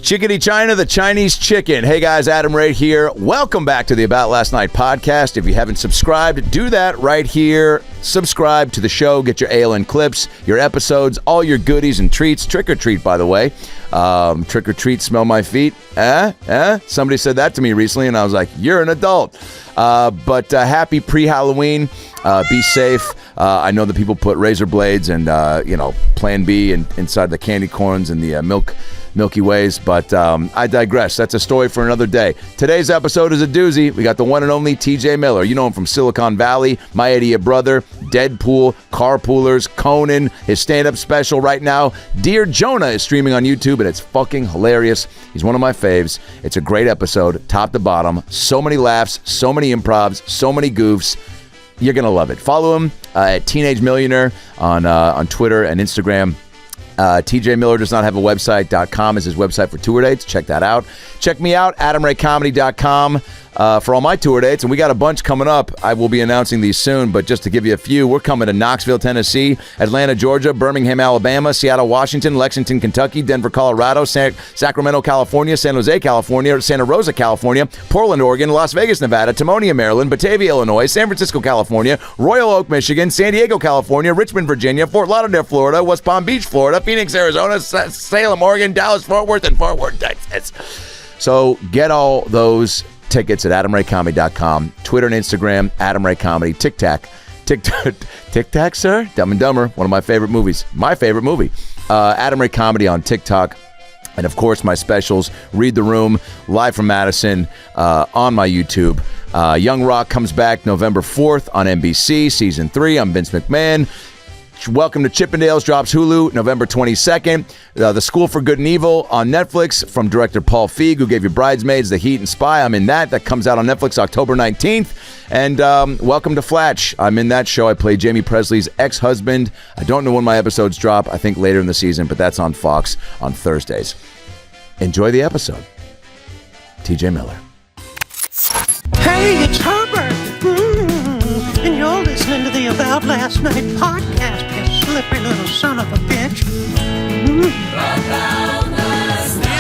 Chickadee China, the Chinese chicken. Hey guys, Adam right here. Welcome back to the About Last Night podcast. If you haven't subscribed, do that right here. Subscribe to the show. Get your ALN clips, your episodes, all your goodies and treats. Trick or treat, by the way. Trick or treat, smell my feet. Somebody said that to me recently, and I was like, you're an adult. But happy pre-Halloween. Be safe. I know that people put razor blades and, Plan B inside the candy corns and the Milky Ways, but I digress. That's a story for another day. Today's episode is a doozy. We got the one and only t.j. Miller. You know him from Silicon Valley, My Idiot Brother, Deadpool, Carpoolers, Conan, his stand-up special right now. Dear Jonah is streaming on YouTube, and it's fucking hilarious. He's one of my faves. It's a great episode, top to bottom. So many laughs, so many improvs, so many goofs. You're going to love it. Follow him at Teenage Millionaire on Twitter and Instagram. TJ Miller does not have a website.com is his website for tour dates. Check that out. Check me out, AdamRayComedy.com for all my tour dates. And we got a bunch coming up. I will be announcing these soon, but just to give you a few, we're coming to Knoxville, Tennessee, Atlanta, Georgia, Birmingham, Alabama, Seattle, Washington, Lexington, Kentucky, Denver, Colorado, Sacramento, California, San Jose, California, Santa Rosa, California, Portland, Oregon, Las Vegas, Nevada, Timonium, Maryland, Batavia, Illinois, San Francisco, California, Royal Oak, Michigan, San Diego, California, Richmond, Virginia, Fort Lauderdale, Florida, West Palm Beach, Florida, Phoenix, Arizona, Salem, Oregon, Dallas, Fort Worth, and Fort Worth, Texas. So get all those tickets at AdamRayComedy.com, Twitter and Instagram, Adam Ray Comedy, TikTok, sir, Dumb and Dumber, one of my favorite movies, Adam Ray Comedy on TikTok. And of course, my specials, Read the Room, live from Madison, on my YouTube. Young Rock comes back November 4th on NBC, Season 3. I'm Vince McMahon. Welcome to Chippendales drops Hulu November 22nd. The School for Good and Evil on Netflix from director Paul Feig, who gave you Bridesmaids, The Heat, and Spy. I'm in that. That comes out on Netflix October 19th. And welcome to Flatch. I'm in that show. I play Jamie Presley's ex-husband. I don't know when my episodes drop. I think later in the season, but that's on Fox on Thursdays. Enjoy the episode. TJ Miller. Hey, it's Herbert. And you're listening to the About Last Night podcast, you slippery little son of a bitch. About last night.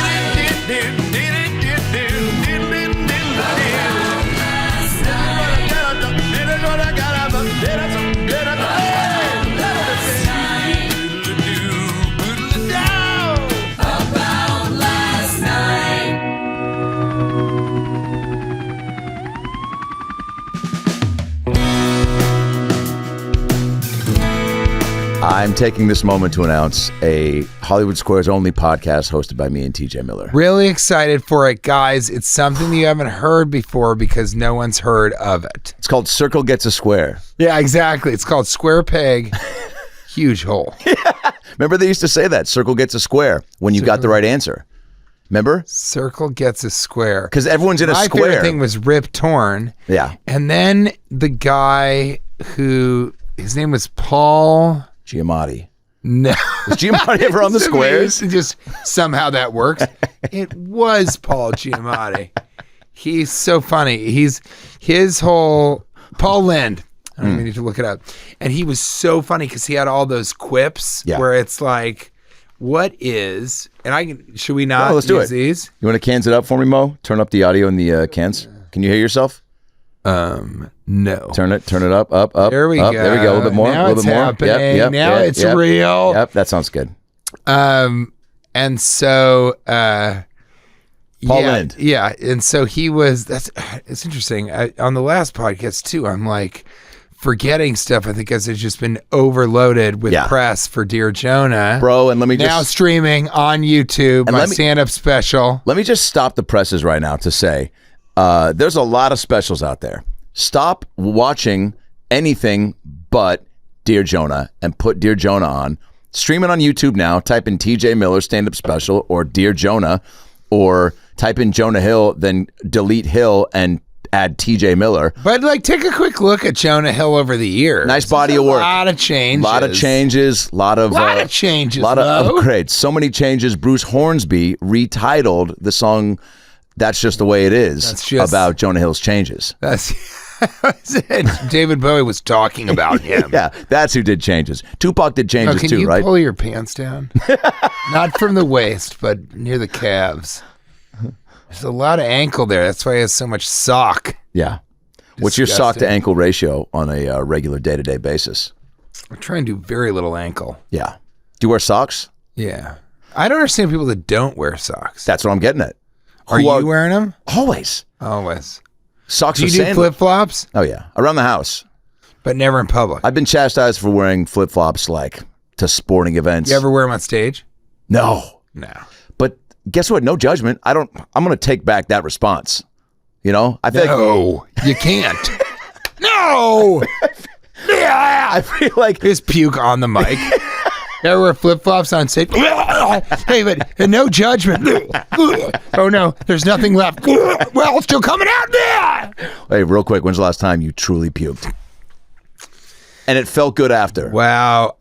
I'm taking this moment to announce a Hollywood Squares only podcast hosted by me and TJ Miller. Really excited for it, guys. It's something you haven't heard before because no one's heard of it. It's called Circle Gets a Square. Yeah, exactly. It's called Square Peg, Huge Hole. Yeah. Remember they used to say that, Circle Gets a Square, when you got the right answer. Remember? Circle Gets a Square. Because everyone's in a square. My favorite thing was Rip Torn. Yeah. And then the guy who, his name was Paul... Giamatti. No. Was Giamatti ever on the squares? Just somehow that works. It was Paul Giamatti. He's so funny. His whole Paul Lind. I don't even need to look it up. And he was so funny because he had all those quips where it's like, what is, and should we not let's do use it. These? You want to cans it up for me, Mo? Turn up the audio in the cans. Can you hear yourself? No. Turn it up. There we up. go. There we go. A little bit more. Now a little it's bit more. happening. Yep, now it's real. Yep, that sounds good. And so, Paul Lind. Yeah. And so he was, it's interesting. On the last podcast too, I'm like forgetting stuff, I think, because it's just been overloaded with press for Dear Jonah. Bro, and let me now streaming on YouTube, my stand-up special. Let me just stop the presses right now to say, there's a lot of specials out there. Stop watching anything but Dear Jonah and put Dear Jonah on. Stream it on YouTube now. Type in TJ Miller stand-up special or Dear Jonah, or type in Jonah Hill, then delete Hill and add TJ Miller. But like, take a quick look at Jonah Hill over the years. Nice body of work. A lot of changes. A lot of changes. A lot of upgrades. So many changes. Bruce Hornsby retitled the song "That's Just the Way It Is" about Jonah Hill's changes. David Bowie was talking about him. Yeah, that's who did changes. Tupac did changes Can too, you right? pull your pants down? Not from the waist, but near the calves. There's a lot of ankle there. That's why he has so much sock. Yeah. What's your sock to ankle ratio on a regular day-to-day basis? I try and do very little ankle. Yeah. Do you wear socks? Yeah. I don't understand people that don't wear socks. That's what I'm getting at. Are you wearing them? Always. Always. Socks Do with you do sandals. flip-flops? Oh, yeah. Around the house. But never in public. I've been chastised for wearing flip-flops, like, to sporting events. You ever wear them on stage? No. No. But guess what? No judgment. I'm going to take back that response. You know? I feel No, you can't. No! I feel like... Just puke on the mic. Ever wear flip-flops on stage? Hey, but no judgment. Oh, no, there's nothing left. Well, it's still coming out there. Hey, real quick, when's the last time you truly puked? And it felt good after. Wow.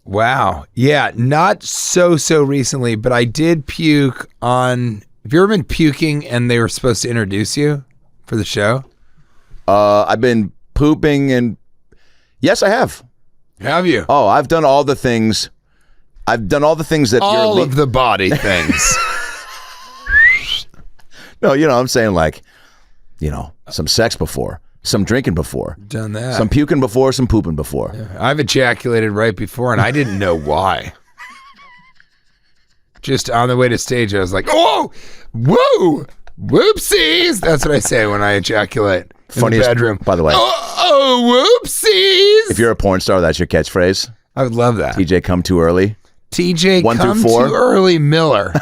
Wow. Yeah, not so recently, but I did puke on... Have you ever been puking and they were supposed to introduce you for the show? I've been pooping and... Yes, I have. Have you? Oh, I've done all the things. I've done all the things that All you're... of the body things. No, I'm saying like, some sex before, some drinking before. Done that. Some puking before, some pooping before. I've ejaculated right before, and I didn't know why. Just on the way to stage, I was like, "Oh, whoa, whoopsies!" That's what I say when I ejaculate in Funniest, the bedroom. by the way. Oh, whoopsies! If you're a porn star, that's your catchphrase. I would love that. TJ, come too early. TJ, 1 come through 4? too early, Miller.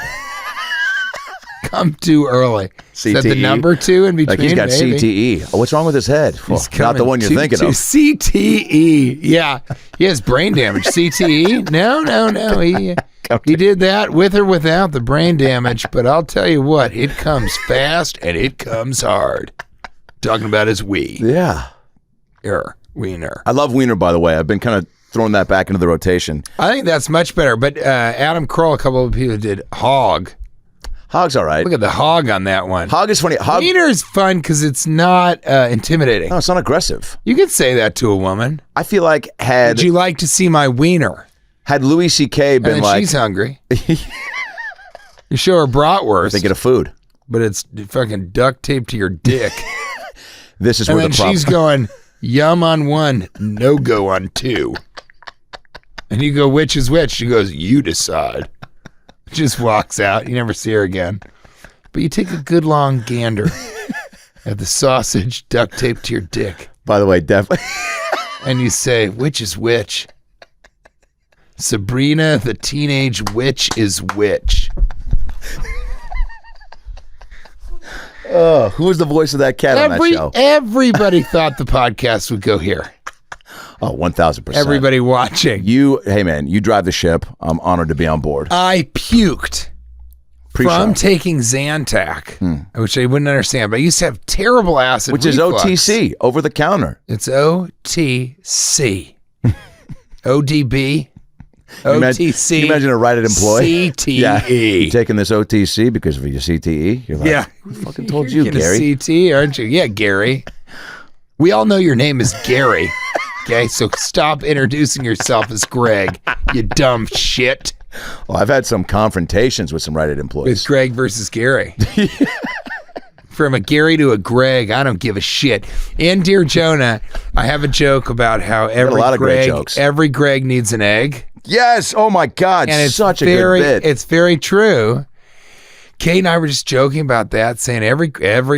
Come too early. Is that the CTE? number 2 in between? Like he's got maybe? CTE. Oh, what's wrong with his head? He's Not the one you're thinking of. CTE. Yeah. He has brain damage. CTE? No. He did that with or without the brain damage, but I'll tell you what, it comes fast and it comes hard. Talking about his wee. Yeah. Wiener. I love Wiener, by the way. I've been kind of throwing that back into the rotation. I think that's much better, but Adam Carolla, a couple of people did hog. Hog's all right. Look at the hog on that one. Hog is funny. Hog... Wiener is fun because it's not intimidating. No, it's not aggressive. You could say that to a woman. I feel like Would you like to see my wiener? had Louis C.K. And been then like... she's hungry. You show her bratwurst. Thinking of food. But it's fucking duct taped to your dick. This is And where then the problem... she's going, yum on 1, no go on 2. And you go, which is which? She goes, you decide. Just walks out. You never see her again. But you take a good long gander at the sausage duct taped to your dick. By the way, definitely... And you say, which is which? Sabrina, the teenage witch, is which? Who was the voice of that cat on that show? Everybody thought the podcast would go here. Oh, 1,000%. Everybody watching. Hey man, you drive the ship. I'm honored to be on board. I puked Pre-show. from taking Zantac, which I wouldn't understand, but I used to have terrible acid Which reflux. is OTC, over the counter. It's OTC. ODB. Can you OTC. imagine a Righted employee? CTE. Yeah. You taking this OTC because of your CTE? You're like, Yeah. who fucking told you, You're getting Gary? a CT, aren't you? Yeah, Gary. We all know your name is Gary. Okay, so stop introducing yourself as Greg, you dumb shit. Well, I've had some confrontations with some Righted employees. It's Greg versus Gary. From a Gary to a Greg, I don't give a shit. In Dear Jonah, I have a joke about how every a lot of great Greg, jokes. every Greg needs an egg. Yes. Oh my God. And it's such a very, good bit. It's very true. Kate and I were just joking about that, saying every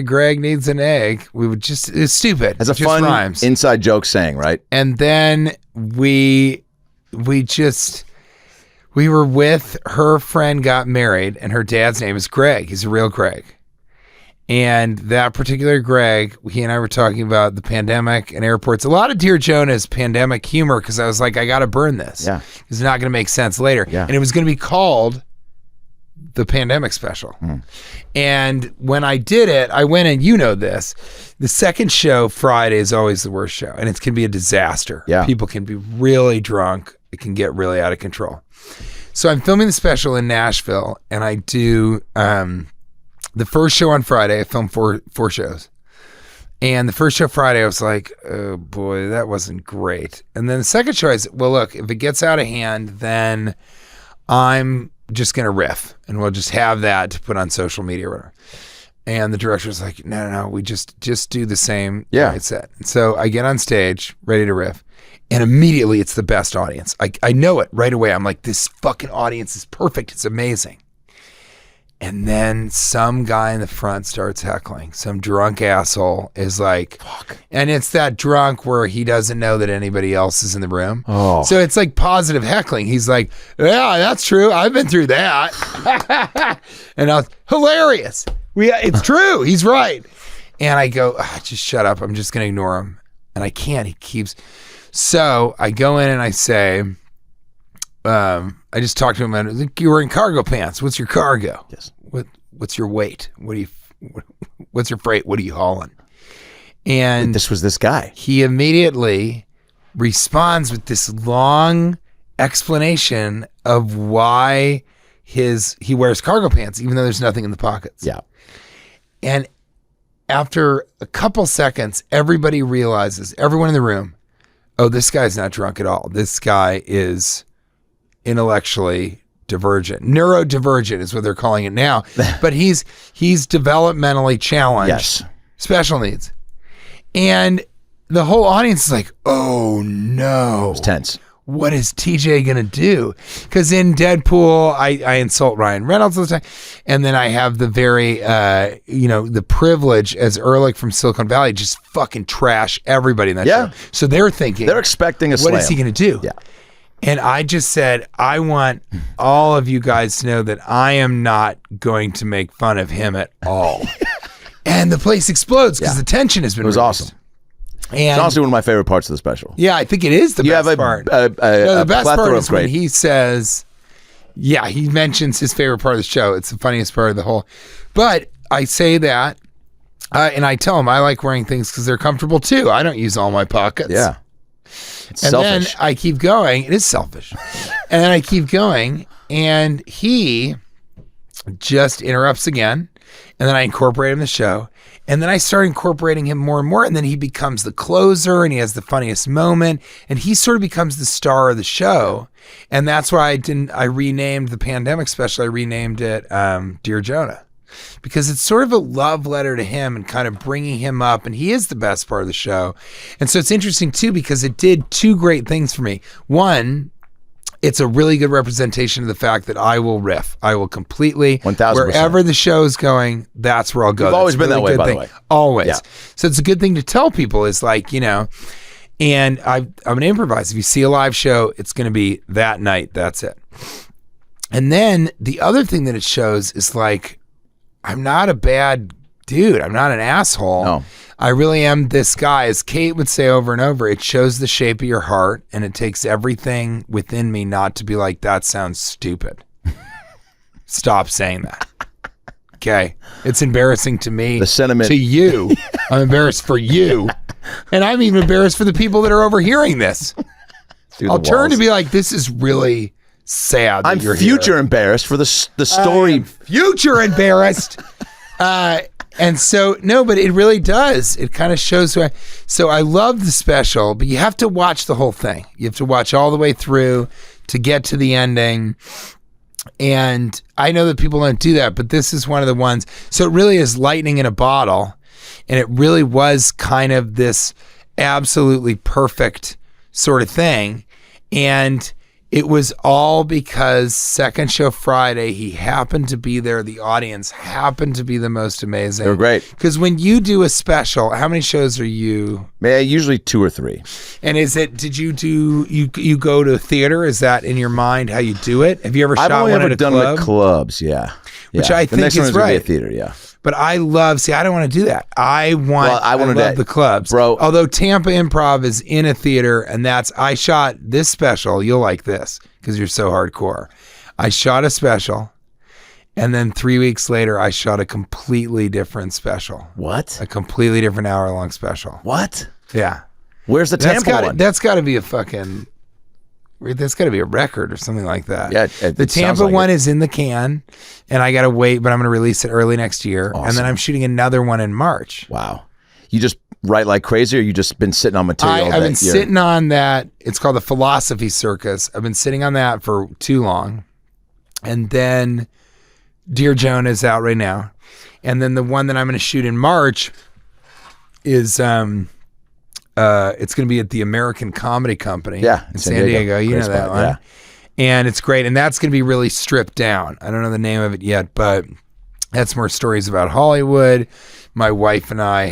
Greg needs an egg. We would just, it's stupid. It's a It just fun rhymes. inside joke saying, right? And then we were with her friend got married, and her dad's name is Greg. He's a real Greg. And that particular Greg, he and I were talking about the pandemic and airports. A lot of Dear Jonah is pandemic humor because I was like, I got to burn this. Yeah. It's not going to make sense later. Yeah. And it was going to be called the pandemic special. And when I did it, I went and you know this, the second show, Friday, is always the worst show. And it can be a disaster. Yeah. People can be really drunk. It can get really out of control. So I'm filming the special in Nashville, and I do... the first show on Friday, I filmed four shows. And the first show Friday, I was like, oh boy, that wasn't great. And then the second show, I said, well, look, if it gets out of hand, then I'm just going to riff and we'll just have that to put on social media or whatever. And the director was like, no, we just do the same set. And so I get on stage, ready to riff. And immediately it's the best audience. I know it right away. I'm like, this fucking audience is perfect. It's amazing. And then some guy in the front starts heckling. Some drunk asshole is like, fuck. And it's that drunk where he doesn't know that anybody else is in the room. Oh. So it's like positive heckling. He's like, yeah, that's true. I've been through that. And I was hilarious. It's true. He's right. And I go, just shut up. I'm just going to ignore him. And I can't. He keeps. So I go in and I say, I just talked to him and you're wearing cargo pants. What's your cargo? Yes. What's your weight? What's your freight? What are you hauling? And this was this guy. He immediately responds with this long explanation of why he wears cargo pants, even though there's nothing in the pockets. Yeah. And after a couple seconds, everybody realizes, everyone in the room, oh, this guy's not drunk at all. This guy is intellectually divergent. Neurodivergent is what they're calling it now. But he's developmentally challenged. Yes. Special needs. And the whole audience is like, oh no. It was tense. What is TJ going to do? Because in Deadpool, I insult Ryan Reynolds all the time. And then I have the very, the privilege as Ehrlich from Silicon Valley, just fucking trash everybody in that show. So they're thinking. They're expecting a slam. What is he going to do? Yeah. And I just said, I want all of you guys to know that I am not going to make fun of him at all. And the place explodes because the tension has been released. Awesome. And it's honestly one of my favorite parts of the special. Yeah, I think it is the best part. The best part is when he says, he mentions his favorite part of the show. It's the funniest part of the whole. But I say that, and I tell him I like wearing things because they're comfortable too. I don't use all my pockets. Yeah. It's and selfish. Then I keep going. It is selfish. And then I keep going, and he just interrupts again. And then I incorporate him in the show. And then I start incorporating him more and more. And then he becomes the closer and he has the funniest moment. And he sort of becomes the star of the show. And that's why I renamed the pandemic special. I renamed it Dear Jonah. Because it's sort of a love letter to him and kind of bringing him up. And he is the best part of the show. And so it's interesting too, because it did two great things for me. One, it's a really good representation of the fact that I will riff. I will completely, 1000%. Wherever the show's going, that's where I'll go. You've always been that way, by the way. Always. Yeah. So it's a good thing to tell people is like, and I'm going to improvise. If you see a live show, it's going to be that night. That's it. And then the other thing that it shows is like, I'm not a bad dude. I'm not an asshole. No. I really am this guy. As Kate would say over and over, it shows the shape of your heart, and it takes everything within me not to be like, that sounds stupid. Stop saying that. Okay? It's embarrassing to me. The sentiment. To you. I'm embarrassed for you. And I'm even embarrassed for the people that are overhearing this. I'll turn to be like, this is really sad that I'm you're future here. Embarrassed for the story. Future embarrassed. And so, no, but it really does. It kind of shows who so I love the special, but you have to watch the whole thing. You have to watch all the way through to get to the ending. And I know that people don't do that, but this is one of the ones. So it really is lightning in a bottle. And it really was kind of this absolutely perfect sort of thing. And it was all because second show Friday, he happened to be there. The audience happened to be the most amazing. They were great. Because when you do a special, how many shows are you? Usually 2 or 3. And did you do, you go to a theater? Is that in your mind how you do it? Have you ever shot one at a club? I've only ever done them at clubs, yeah. Which I think is right. The next one is going to be a theater, yeah. But I don't want to do that. I love the clubs. Bro. Although Tampa Improv is in a theater, and I shot this special. You'll like this because you're so hardcore. I shot a special, and then 3 weeks later, I shot a completely different special. What? A completely different hour-long special. What? Yeah. Where's the Tampa one? That's got to be a fucking... That's got to be a record or something like that. Yeah, the Tampa one is in the can, and I got to wait, but I'm going to release it early next year. Awesome. And then I'm shooting another one in March. Wow. You just write like crazy, or you just been sitting on material? I've been sitting on that. It's called the Philosophy Circus. I've been sitting on that for too long. And then Dear Jonah is out right now. And then the one that I'm going to shoot in March is it's going to be at the American Comedy Company in San Diego. You know that one. Yeah. And it's great. And that's going to be really stripped down. I don't know the name of it yet, but that's more stories about Hollywood. My wife and I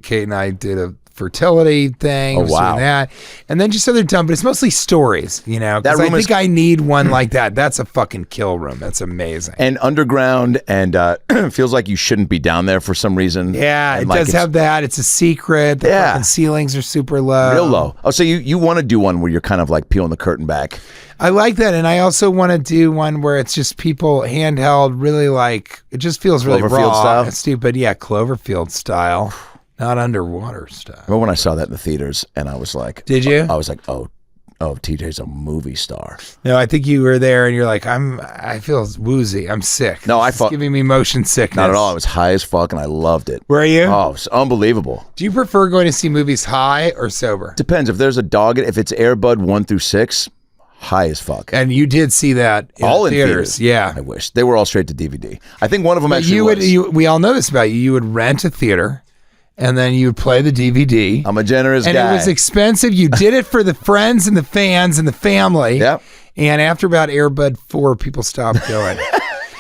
Kate and I did a fertility thing. Oh, wow. Doing that. And then just other dumb, but it's mostly stories, you know, because I think I need one like that. That's a fucking kill room. That's amazing. And underground, and feels like you shouldn't be down there for some reason. Yeah, it does have that. It's a secret. The fucking ceilings are super low. Real low. Oh, so you want to do one where you're kind of like peeling the curtain back. I like that. And I also want to do one where it's just people handheld, really like, it just feels really raw style? and stupid. Yeah, Cloverfield style. Not underwater style. Remember when I saw that in the theaters and I was like... Did you? I was like, oh, TJ's a movie star. No, I think you were there and you're like, I feel woozy. I'm sick. No, it's giving me motion sickness. Not at all. I was high as fuck and I loved it. Were you? Oh, it's unbelievable. Do you prefer going to see movies high or sober? Depends. If there's a dog, if it's Air Bud 1 through 6, high as fuck. And you did see that in all theaters. Yeah. I wish. They were all straight to DVD. I think one of them actually was. We all know this about you. You would rent a theater. And then you would play the DVD. I'm a generous guy. And it was expensive. You did it for the friends and the fans and the family. Yep. And after about Air Bud 4, people stopped going.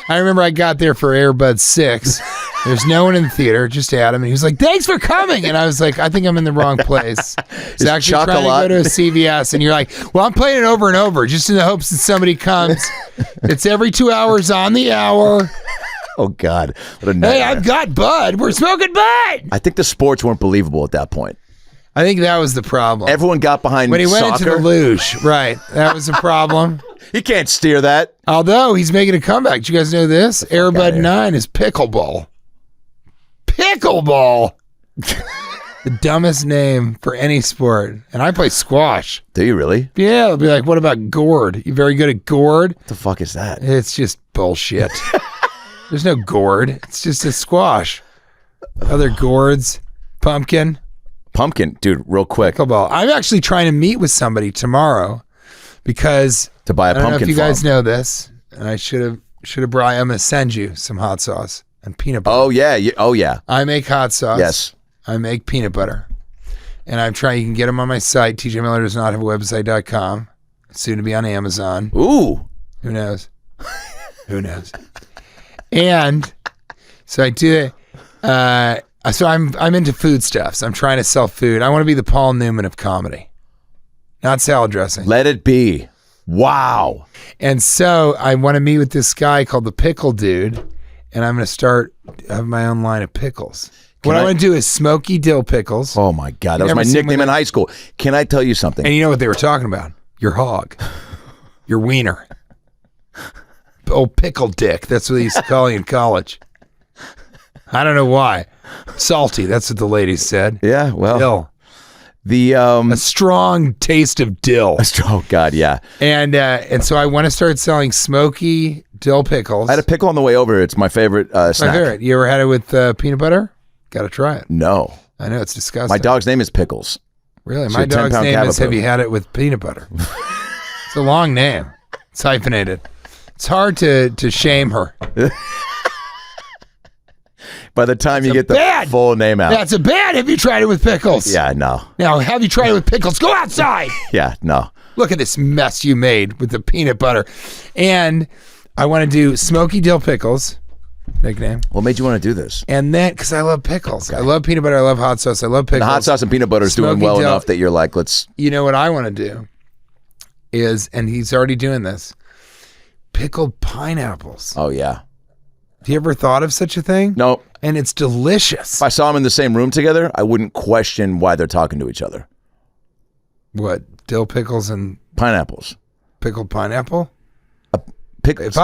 I remember I got there for Air Bud 6. There's no one in the theater, just Adam. And he was like, thanks for coming. And I was like, I think I'm in the wrong place. He's actually trying to go to a CVS. And you're like, well, I'm playing it over and over just in the hopes that somebody comes. It's every 2 hours on the hour. Oh, God. What a nightmare. Hey, I've got Bud. We're smoking Bud. I think the sports weren't believable at that point. I think that was the problem. Everyone got behind when he soccer. went into the luge. Right. That was the problem. He can't steer that. Although he's making a comeback. Do you guys know this? Air Bud 9 is pickleball. Pickleball. The dumbest name for any sport. And I play squash. Do you really? Yeah. They'll be like, what about gourd? You very good at gourd? What the fuck is that? It's just bullshit. There's no gourd. It's just a squash. Other gourds. Pumpkin. Pumpkin. Dude, real quick. Pickleball. I'm actually trying to meet with somebody tomorrow because to buy a pumpkin I don't know if you farm. guys know this. And I should have brought, I'm going to send you some hot sauce and peanut butter. Oh, yeah. Oh, yeah. I make hot sauce. Yes. I make peanut butter. And I'm trying, you can get them on my site. t.j.miller does not have a website.com. Soon to be on Amazon. Ooh. Who knows? Who knows? And so I do it. So I'm into foodstuffs. I'm trying to sell food. I want to be the Paul Newman of comedy, not salad dressing. Let it be. Wow. And so I want to meet with this guy called the Pickle Dude, and I'm going to have my own line of pickles. What I want to do is smoky dill pickles. Oh my God, that was my nickname in high school. Can I tell you something? And you know what they were talking about? Your hog, your wiener. Old pickle dick. That's what they used to call you in college. I don't know why. Salty. That's what the ladies said. Yeah, well. Dill. A strong taste of dill. Oh God, yeah. And so I want to start selling smoky dill pickles. I had a pickle on the way over. It's my favorite snack. My favorite. You ever had it with peanut butter? Got to try it. No. I know, it's disgusting. My dog's name is Pickles. Really? My dog's name is Have You Had It with Peanut Butter? It's a long name. It's hyphenated. It's hard to shame her. By the time you get the full name out. That's a bad. Have you tried it with pickles? Yeah, no. Now, have you tried it with pickles? Go outside. Yeah, no. Look at this mess you made with the peanut butter. And I want to do smoky dill pickles. Nickname. What made you want to do this? And then, because I love pickles. Okay. I love peanut butter. I love hot sauce. I love pickles. The hot sauce and peanut butter is doing well enough that you're like, let's. You know what I want to do is, and he's already doing this, pickled pineapples. Oh, yeah. Have you ever thought of such a thing? No. And it's delicious. If I saw them in the same room together, I wouldn't question why they're talking to each other. What? Dill pickles and pineapples. Pickled pineapple? Pickles.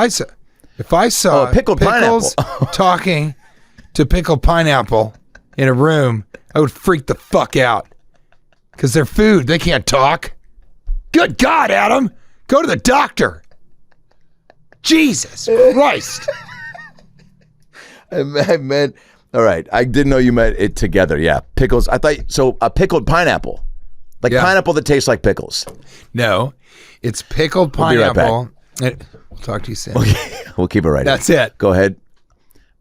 If I saw pickled pickles talking to pickled pineapple in a room, I would freak the fuck out. Because they're food. They can't talk. Good God, Adam. Go to the doctor. Jesus Christ. I meant All right. I didn't know you meant it together. Yeah. Pickles. I thought, so a pickled pineapple. Like pineapple that tastes like pickles. No, it's pickled We'll be right pineapple. We'll talk to you soon. Okay. We'll keep it right That's here. it. Go ahead.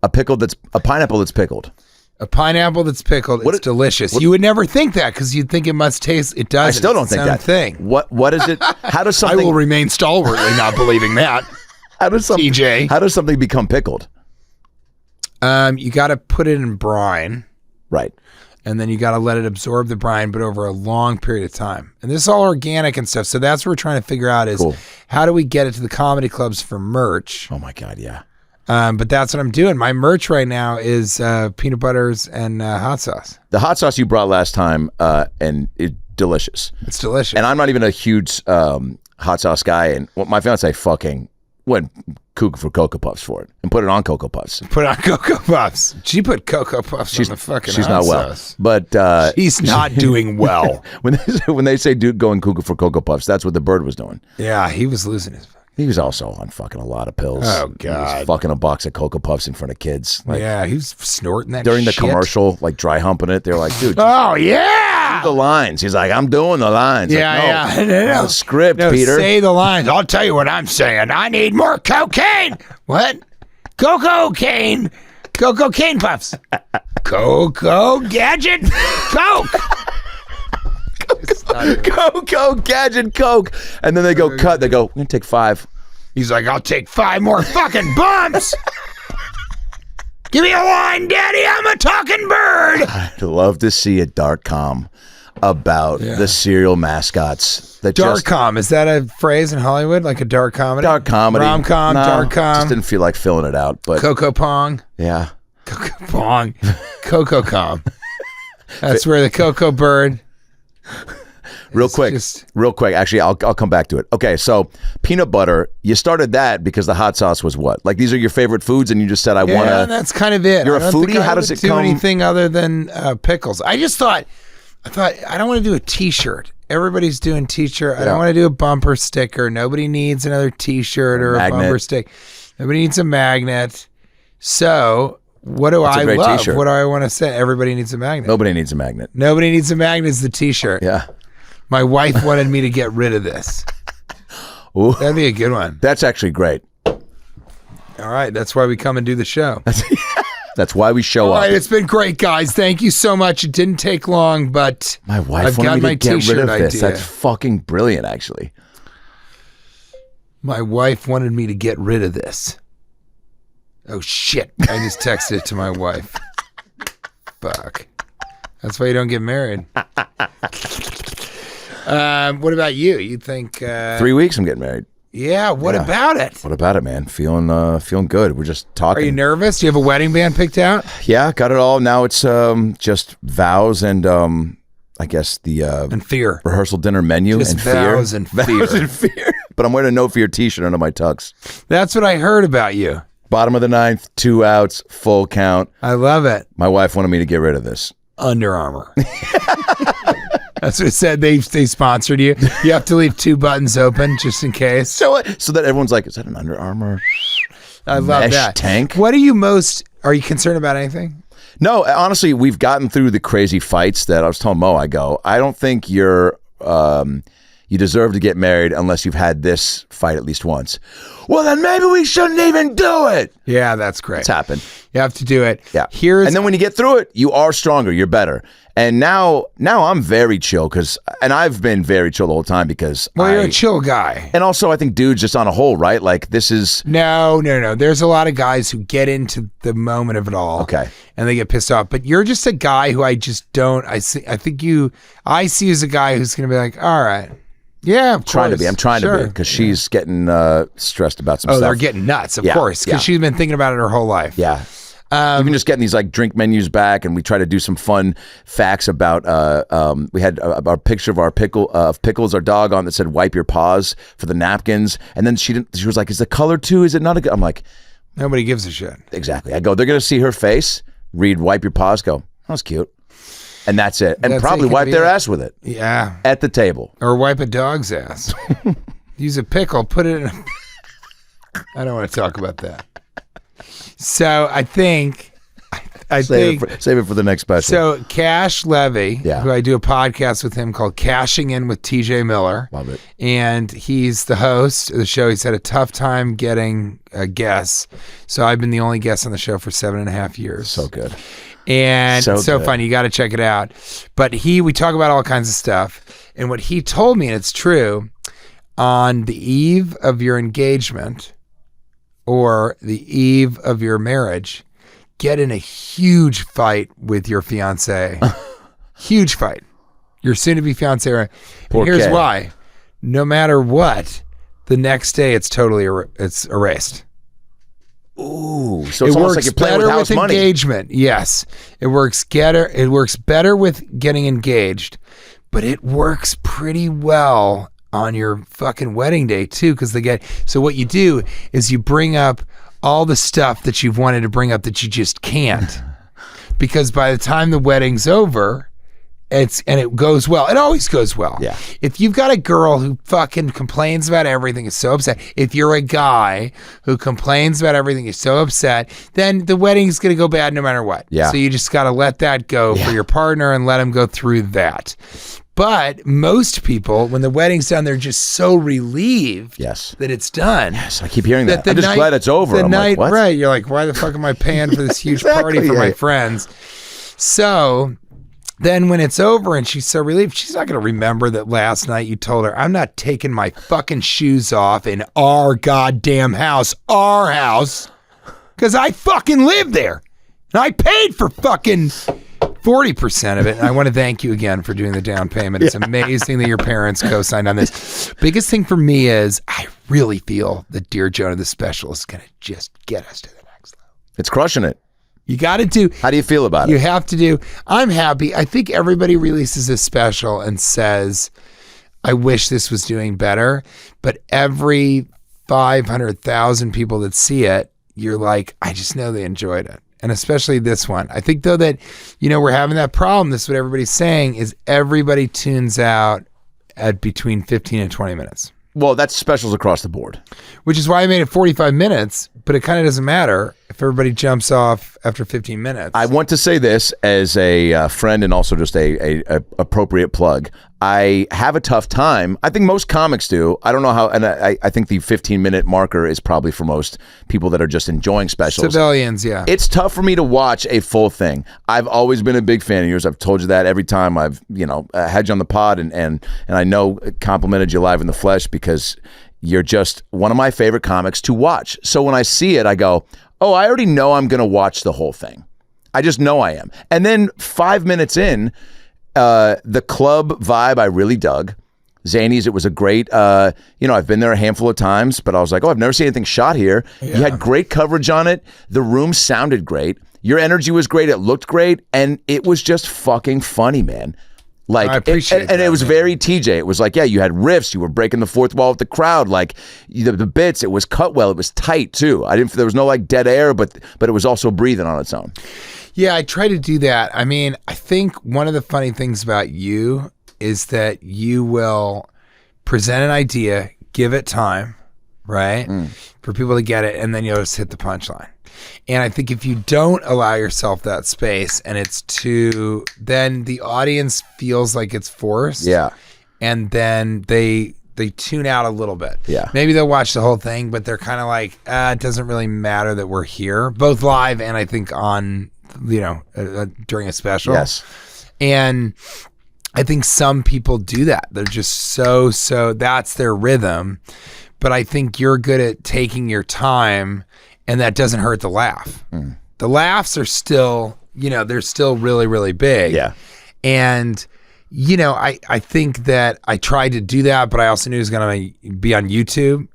A pineapple that's pickled. A pineapple that's pickled. It's delicious. You would never think that because you'd think it must taste. It doesn't. I still don't think that thing. What is it? How does something? I will remain stalwartly not believing that. How does something? TJ. How does something become pickled? You got to put it in brine. Right. And then you got to let it absorb the brine, but over a long period of time. And this is all organic and stuff. So that's what we're trying to figure out is how do we get it to the comedy clubs for merch? Oh my God, yeah. But that's what I'm doing. My merch right now is peanut butters and hot sauce. The hot sauce you brought last time, and it's delicious. It's delicious. And I'm not even a huge hot sauce guy. And my fiance fucking went cuckoo for Cocoa Puffs for it and put it on Cocoa Puffs. Put on Cocoa Puffs. She put Cocoa Puffs on the fucking She's hot not well. sauce. But she's not doing well. when they say dude going cuckoo for Cocoa Puffs, that's what the bird was doing. Yeah, he was losing his. He was also on fucking a lot of pills. Oh, He God. was fucking a box of Cocoa Puffs in front of kids. Like, yeah, he was snorting that during the shit. commercial, like dry humping it. They're like, dude, Oh, yeah. do the lines. He's like, I'm doing the lines. Yeah, like, no, yeah. No. the script, No, Peter. say the lines. I'll tell you what I'm saying. I need more cocaine. What? Cocaine. Cocaine puffs. Cocoa gadget Coke. Cocoa, Gadget, Coke. And then they go cut. They go, we're going to take 5. He's like, I'll take 5 more fucking bumps. Give me a line, Daddy. I'm a talking bird. I'd love to see a dark-com about the serial mascots. That Dark-com. Is that a phrase in Hollywood? Like a dark comedy? Dark comedy. Rom-com, No, dark-com. Just didn't feel like filling it out. But Coco Pong. yeah. Coco Pong. Coco-com. That's where the Coco bird... Real quick. Actually, I'll come back to it. Okay, so peanut butter. You started that because the hot sauce was what? Like these are your favorite foods, and you just said I want to. That's kind of it. You're I a don't foodie? think I How does would it do come? anything other than pickles? I thought I don't want to do a T-shirt. Everybody's doing T-shirt. I don't want to do a bumper sticker. Nobody needs another T-shirt or a bumper stick. Nobody needs a magnet. So. What do I love? T-shirt. What do I want to say? Everybody needs a magnet. Nobody needs a magnet. Nobody needs a magnet is the T-shirt. Yeah. My wife wanted me to get rid of this. Ooh, That'd be a good one. that's actually great. All right. That's why we come and do the show. That's why we show All up. right. It's been great, guys. Thank you so much. It didn't take long, but My wife I've wanted got me my to get T-shirt rid of this. idea. That's fucking brilliant, actually. My wife wanted me to get rid of this. Oh, shit. I just texted it to my wife. Fuck. That's why you don't get married. What about you? You think... 3 weeks I'm getting married. Yeah, what Yeah. about it? What about it, man? Feeling good. We're just Are talking. you nervous? Do you have a wedding band picked out? Yeah, got it all. Now it's just vows and I guess the And fear. rehearsal dinner menu Just and vows fear. and fear. Vows and fear. But I'm wearing a No Fear t-shirt under my tux. That's what I heard about you. Bottom of the 9th, 2 outs, full count. I love it. My wife wanted me to get rid of this. Under Armour. That's what it said. They sponsored you. You have to leave 2 buttons open just in case. So that everyone's like, is that an Under Armour I love mesh that. tank? Are you concerned about anything? No, honestly, we've gotten through the crazy fights that I was telling Mo, I don't think you deserve to get married unless you've had this fight at least once. Well, then maybe we shouldn't even do it. Yeah, that's great. It's happened. You have to do it. Yeah. And then when you get through it, you are stronger. You're better. And now I'm very chill and I've been very chill the whole time because you're a chill guy. And also I think dudes just on a whole, right? Like this is. No. There's a lot of guys who get into the moment of it all. Okay. And they get pissed off. But you're just a guy who I just don't. I see you as a guy who's going to be like, all right. Yeah, of Trying to be. course. I'm trying to be because she's getting stressed about some stuff. They're getting nuts, of Yeah, course, because she's been thinking about it her whole life. Yeah. Even just getting these like drink menus back, and we try to do some fun facts about. We had our picture of our Pickles, our dog, on that said "wipe your paws" for the napkins, and then she was like, "Is the color too? Is it not a good?" I'm like, nobody gives a shit. Exactly. I go, they're gonna see her face, read "wipe your paws," go, "That's cute," and that's it, and probably wipe their ass with it. Yeah, at the table, or wipe a dog's ass. Use a pickle, put it in. I don't want to talk about that. So I think Save it for the next special. So Cash Levy, Yeah. who I do a podcast with him called Cashing In with t.j.miller. Love it. And he's the host of the show. He's had a tough time getting guests. So I've been the only guest on the show for 7.5 years. So good. And So it's so good. fun. You got to check it out. But we talk about all kinds of stuff. And what he told me, and it's true, on the eve of your engagement or the eve of your marriage, get in a huge fight with your fiance. Huge fight. Your soon-to-be fiance. And here's Kay. why. No matter what, the next day it's totally it's erased. Ooh, so it's almost works like you're playing better with house money. engagement. Yes, it works better. It works better with getting engaged, but it works pretty well on your fucking wedding day too. Because so what you do is you bring up all the stuff that you've wanted to bring up that you just can't, because by the time the wedding's over, it goes well. It always goes well. Yeah. If you've got a girl who fucking complains about everything, is so upset. If you're a guy who complains about everything, is so upset, then the wedding's going to go bad no matter what. Yeah. So you just got to let that go for your partner and let him go through that. But most people, when the wedding's done, they're just so relieved Yes. that it's done. Yes, I keep hearing that. the I'm just night- glad it's over. The I'm night, like, what? right? You're like, why the fuck am I paying for this huge Exactly, party for my yeah. friends? So then when it's over and she's so relieved, she's not going to remember that last night you told her, I'm not taking my fucking shoes off in our goddamn house, because I fucking live there. And I paid for fucking 40% of it. And I want to thank you again for doing the down payment. It's amazing that your parents co-signed on this. Biggest thing for me is I really feel that Dear Jonah, the special, is going to just get us to the next level. It's crushing it. You got to do. How do you feel about You it? have to do. I'm happy. I think everybody releases this special and says, I wish this was doing better. But every 500,000 people that see it, you're like, I just know they enjoyed it. And especially this one. I think, though, that, we're having that problem. This is what everybody's saying, is everybody tunes out at between 15 and 20 minutes. Well, that's specials across the board. Which is why I made it 45 minutes, but it kind of doesn't matter if everybody jumps off after 15 minutes. I want to say this as a friend and also just a appropriate plug. I have a tough time. I think most comics do. I don't know how, and I think the 15-minute marker is probably for most people that are just enjoying specials. Civilians, yeah. It's tough for me to watch a full thing. I've always been a big fan of yours. I've told you that every time I've had you on the pod, and I know complimented you live in the flesh because you're just one of my favorite comics to watch. So when I see it, I go, oh, I already know I'm going to watch the whole thing. I just know I am. And then 5 minutes in, the club vibe I really dug. Zanies, it was a great, I've been there a handful of times, but I was like, oh, I've never seen anything shot here. Yeah. You had great coverage on it. The room sounded great. Your energy was great. It looked great. And it was just fucking funny, man. Like, I appreciate and that, it was man. very TJ. It was like, yeah, you had riffs. You were breaking the fourth wall with the crowd. Like the bits, it was cut well. It was tight too. There was no like dead air, but it was also breathing on its own. Yeah, I try to do that. I mean, I think one of the funny things about you is that you will present an idea, give it time, right? For people to get it, and then you'll just hit the punchline. And I think if you don't allow yourself that space and then the audience feels like it's forced. Yeah. And then they tune out a little bit. Yeah. Maybe they'll watch the whole thing, but they're kind of like, it doesn't really matter that we're here, both live and I think on, during a special. Yes. And I think some people do that. They're just so that's their rhythm. But I think you're good at taking your time, and that doesn't hurt the laugh. The laughs are still, they're still really, really big. Yeah. And, I think that I tried to do that, but I also knew it was going to be on YouTube,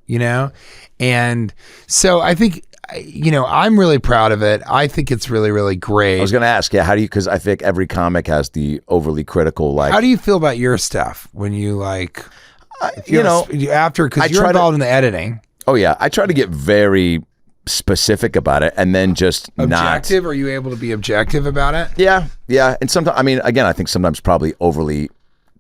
And so I think, I'm really proud of it. I think it's really, really great. I was going to ask, how do you, because I think every comic has the overly critical, like. How do you feel about your stuff when you because you're try involved in the editing? Oh yeah. I try to get very specific about it and then just Objective? Are you able to be objective about it? Yeah. And sometimes, I think sometimes probably overly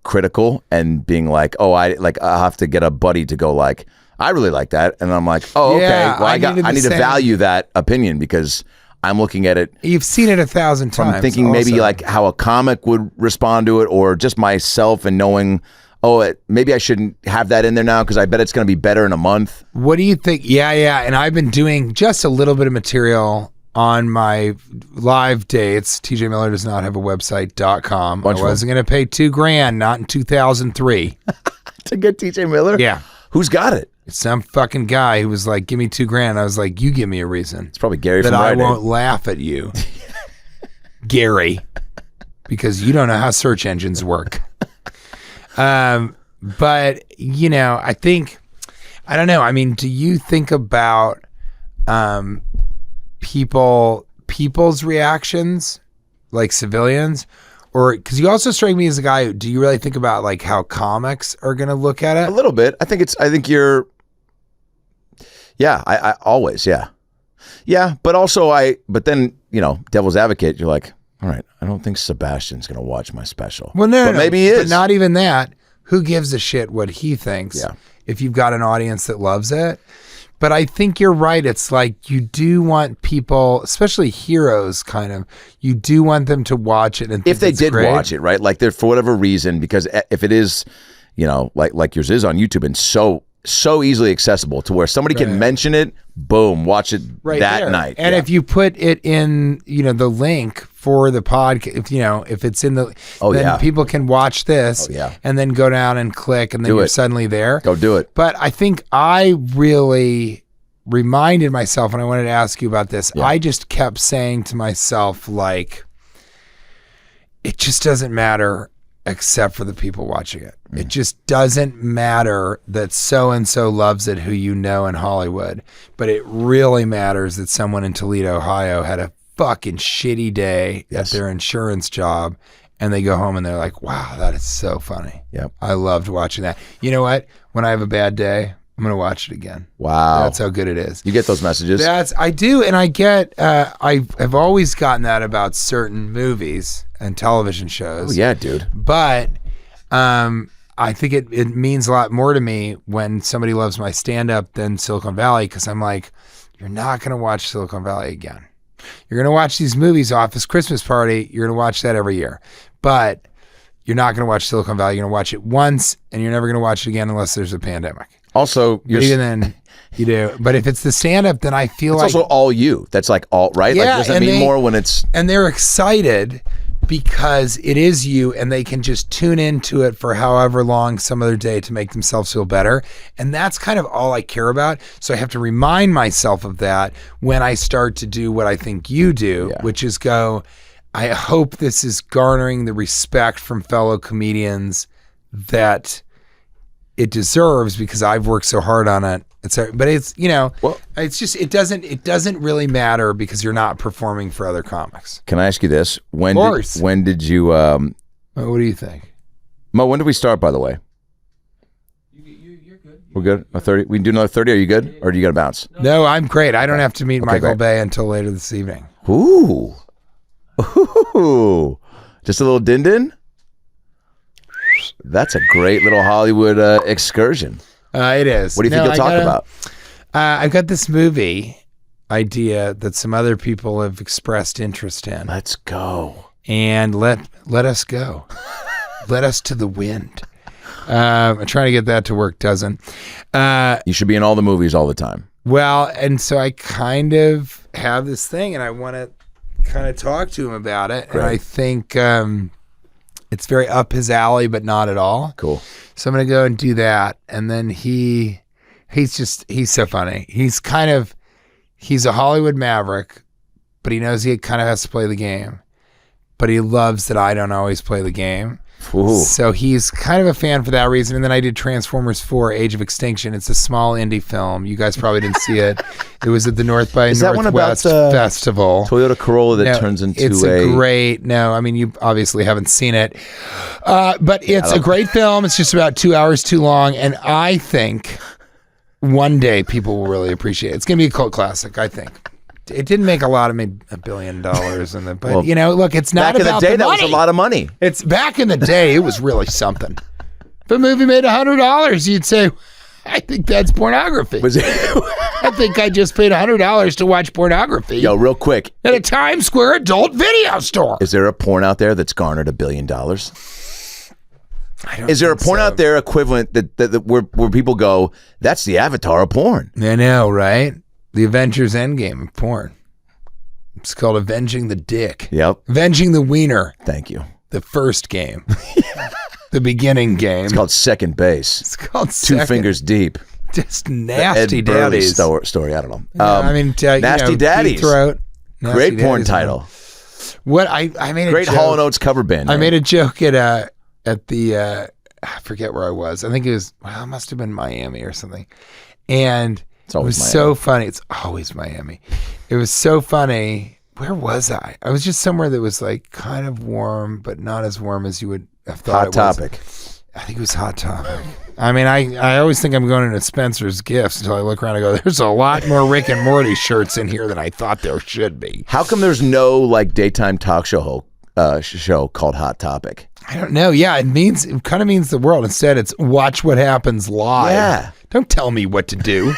critical and being like, oh, I'll have to get a buddy to go like, I really like that. And I'm like, oh, okay. Yeah, Well, I need to value that opinion because I'm looking at it. You've seen it 1,000 times. I'm thinking maybe also. like how a comic would respond to it, or just myself and knowing, maybe I shouldn't have that in there now because I bet it's going to be better in a month. What do you think? Yeah. And I've been doing just a little bit of material on my live dates. t.j.miller does not have a website.com. I wasn't going to pay $2,000, not in 2003. To get T.J. Miller? Yeah. Who's got it? It's some fucking guy who was like, give me $2,000. I was like, you give me a reason. It's probably Gary that from I Rite Aid. won't laugh at you. Gary. Because you don't know how search engines work. But, you know, I don't know. I mean, do you think about people's reactions, like civilians? Or, because you also strike me as a guy, do you really think about like how comics are going to look at it? A little bit. I think you're, I always, yeah. But then, you know, devil's advocate, you're like, all right, I don't think Sebastian's going to watch my special. Well, no, maybe he is. But not even that. Who gives a shit what he thinks if you've got an audience that loves it? But I think you're right. It's like you do want people, especially heroes, kind of, you do want them to watch it. And if they did great. watch it, right? Like they're, for whatever reason, because if it is, you know, like yours is on YouTube and so easily accessible to where somebody can mention it, boom, watch it that there. night. And if you put it in, you know, the link for the podcast, if it's in the, then people can watch this and then go down and click and then you're suddenly there. Go do it. But I think I really reminded myself, and I wanted to ask you about this. I just kept saying to myself, like, it just doesn't matter except for the people watching it. It just doesn't matter that so-and-so loves it who you know in Hollywood, but it really matters that someone in Toledo, Ohio had a fucking shitty day at their insurance job and they go home and they're like, wow, that is so funny. Yep. I loved watching that. You know what? When I have a bad day, I'm going to watch it again. Wow. That's how good it is. You get those messages? I do. And I get, I've always gotten that about certain movies and television shows. Oh, yeah, dude. But I think it means a lot more to me when somebody loves my stand-up than Silicon Valley, because I'm like, you're not going to watch Silicon Valley again. You're going to watch these movies, Office Christmas Party. You're going to watch that every year. But you're not going to watch Silicon Valley. You're going to watch it once, and you're never going to watch it again unless there's a pandemic. Also, even then, you do. But if it's the stand-up, then I feel it's like... also all you. That's like all, right? Yeah, like, does that mean more when it's... And they're excited because it is you, and they can just tune into it for however long some other day to make themselves feel better. And that's kind of all I care about. So I have to remind myself of that when I start to do what I think you do, which is go, I hope this is garnering the respect from fellow comedians that it deserves because I've worked so hard on it. But it's, you know, it's just, it doesn't really matter because you're not performing for other comics. Can I ask you this? When did you, what do you think? Mo, when did we start, by the way? You're good. We're good? 30? We can do another 30? Are you good? Or do you got to bounce? No, I'm great. I don't have to meet Michael Bay until later this evening. Ooh. Just a little din-din? That's a great little Hollywood excursion. It is. What do you think you'll talk about? I've got this movie idea that some other people have expressed interest in. Let's go. And let us go. Let us to the wind. I'm trying to get that to work. Doesn't. You should be in all the movies all the time. Well, and so I kind of have this thing, and I want to kind of talk to him about it. Great. And I think it's very up his alley, but not at all. Cool. So I'm going to go and do that. And then he's so funny. He's a Hollywood maverick, but he knows he kind of has to play the game. But he loves that I don't always play the game. Ooh. So he's kind of a fan for that reason. And then I did Transformers 4 Age of Extinction. It's a small indie film. You guys probably didn't see it. It was at the North by Northwest Festival. Toyota Corolla that turns into it's a great, I mean, you obviously haven't seen it. But it's a great film. It's just about 2 hours too long. And I think one day people will really appreciate it. It's going to be a cult classic, I think. It didn't make a lot. It made $1 billion, but you know, look, it's not back about in the day. The money. That was a lot of money. It's back in the day. It was really something. If a movie made $100, you'd say, I think that's pornography. Was it? I think I just paid $100 to watch pornography. Yo, real quick. At a Times Square adult video store. Is there a porn out there that's garnered $1 billion? Is there a porn out there equivalent that where people go, that's the Avatar of porn? I know, right? The Avengers Endgame of porn. It's called Avenging the Dick. Yep. Avenging the Wiener. Thank you. The first game. The beginning game. It's called Second Base. It's called Two Fingers Deep. Just nasty Ed Burley daddies. story. I don't know. I mean, Nasty Daddies. Throat. Great Nasty porn Daddies. title. What I made a Great joke. Hall & Oates cover band. I name. made a joke at the I forget where I was. I think it was it must have been Miami or something. And it was Miami. so funny. It's always Miami. It was so funny. Where was I? I was just somewhere that was like kind of warm, but not as warm as you would have thought. Hot Topic. I think it was Hot Topic. I mean, I always think I'm going into Spencer's Gifts until I look around and go, there's a lot more Rick and Morty shirts in here than I thought there should be. How come there's no like daytime talk show called Hot Topic? I don't know. Yeah, it kind of means the world. Instead, it's watch what happens live. Yeah. Don't tell me what to do.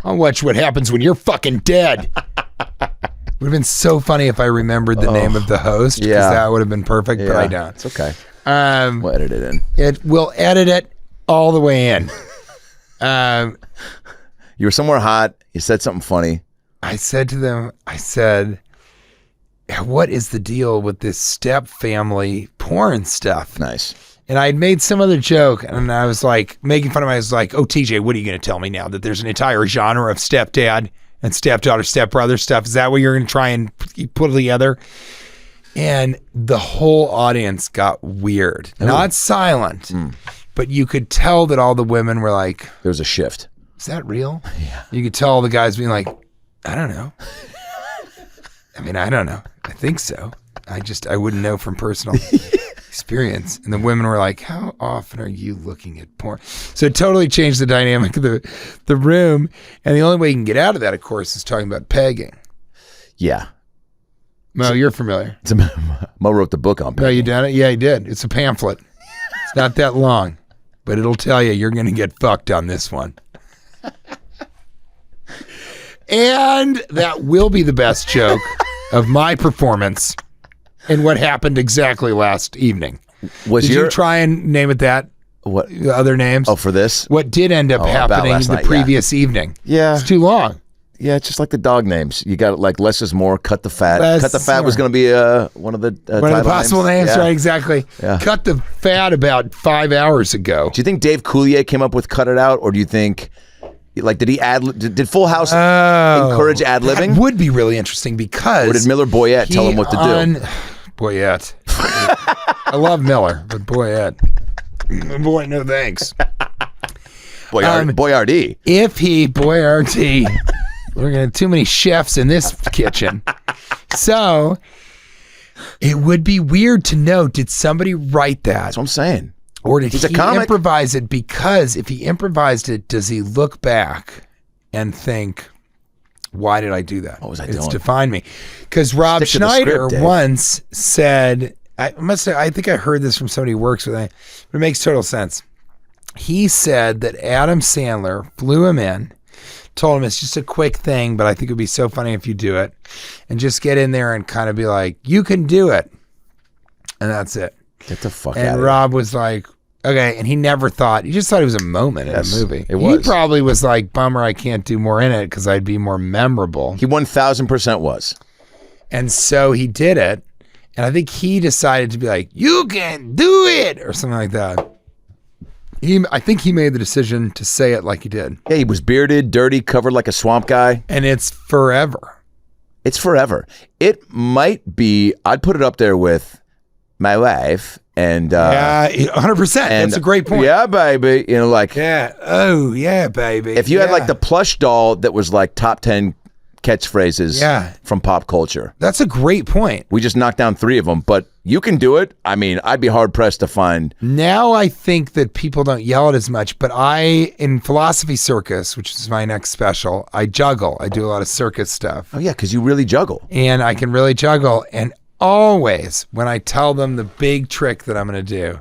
I'll watch what happens when you're fucking dead. Would have been so funny if I remembered the name of the host. Because that would have been perfect, but I don't. It's okay. We'll edit it in. We'll edit it all the way in. You were somewhere hot. You said something funny. I said to them, what is the deal with this step family porn stuff? Nice. And I had made some other joke, and I was like, making fun of it. I was like, oh, TJ, what are you going to tell me now? That there's an entire genre of stepdad and stepdaughter, stepbrother stuff? Is that what you're going to try and put together? And the whole audience got weird. Ooh. Not silent, but you could tell that all the women were like... There was a shift. Is that real? Yeah. You could tell all the guys being like, I don't know. I mean, I don't know. I think so. I wouldn't know from personal experience. And the women were like, how often are you looking at porn? So it totally changed the dynamic of the room. And the only way you can get out of that, of course, is talking about pegging. Yeah. Mo, you're familiar. Mo wrote the book on pegging. No, you done it? Yeah, he did. It's a pamphlet. It's not that long, but it'll tell you you're going to get fucked on this one. And that will be the best joke of my performance and what happened exactly last evening. Did you try and name it that? What other names? Oh, for this? What did end up happening the previous evening? Yeah. It's too long. Yeah, it's just like the dog names. You got like less is more, cut the fat. Cut the fat was going to be one of the possible names, yeah. Right? Exactly. Yeah. Cut the fat about 5 hours ago. Do you think Dave Coulier came up with cut it out, or do you think like did Full House encourage ad-libbing? That would be really interesting because... Or did Miller Boyette tell him what to do? Boyette. I love Miller, but Boyette. Boy, no thanks. Boyardee. Boyardee. We're going to have too many chefs in this kitchen. So it would be weird to know, did somebody write that? That's what I'm saying. Or did he improvise it? Because if he improvised it, does he look back and think, why did I do that? What was I doing? It's defined me. Because Rob Schneider once said, I think I heard this from somebody who works with me, but it makes total sense. He said that Adam Sandler flew him in, told him it's just a quick thing, but I think it would be so funny if you do it, and just get in there and kind of be like, you can do it. And that's it. Get the fuck out of here. And Rob was like, okay, and he just thought it was a moment in a movie. It was. He probably was like, bummer, I can't do more in it because I'd be more memorable. He 1,000% was. And so he did it, and I think he decided to be like, you can do it, or something like that. I think he made the decision to say it like he did. Yeah, he was bearded, dirty, covered like a swamp guy. And it's forever. It's forever. It might be, I'd put it up there with my wife and... yeah, 100%. That's a great point. Yeah, baby. You know, like... Yeah. Oh, yeah, baby. If you had like the plush doll that was like top 10 catchphrases from pop culture. That's a great point. We just knocked down 3 of them, but you can do it. I mean, I'd be hard pressed to find. Now I think that people don't yell it as much, but in Philosophy Circus, which is my next special, I juggle. I do a lot of circus stuff. Oh yeah, because you really juggle. And I can really juggle. And always when I tell them the big trick that I'm going to do,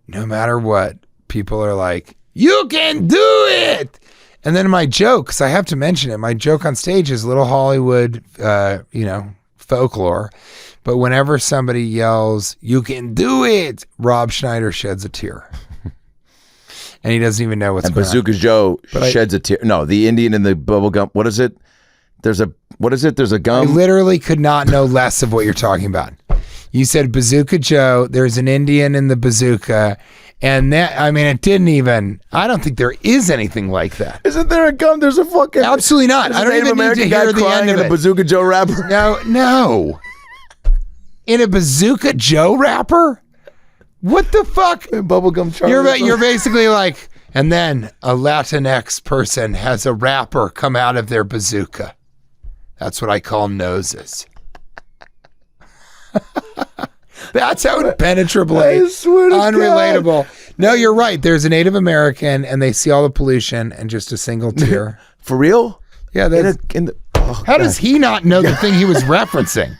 no matter what, people are like, you can do it. And then my joke, because I have to mention it, my joke on stage is little Hollywood, folklore. But whenever somebody yells, "You can do it," Rob Schneider sheds a tear. And he doesn't even know what's going on. Bazooka Joe sheds a tear. No, the Indian in the bubble gum. What is it? There's a gum. I literally could not know less of what you're talking about. You said Bazooka Joe. There's an Indian in the bazooka. And that, I mean, it didn't even, I don't think there is anything like that. Isn't there a gum? There's a fucking. Absolutely not. I don't even need to hear the end of it. A Bazooka Joe rapper? No. In a Bazooka Joe rapper? What the fuck? Bubblegum Charlie. You're basically like, and then a Latinx person has a rapper come out of their bazooka. That's what I call noses. That's how impenetrably unrelatable. God. No, you're right. There's a Native American, and they see all the pollution and just a single tear. For real? Yeah. How does he not know the thing he was referencing?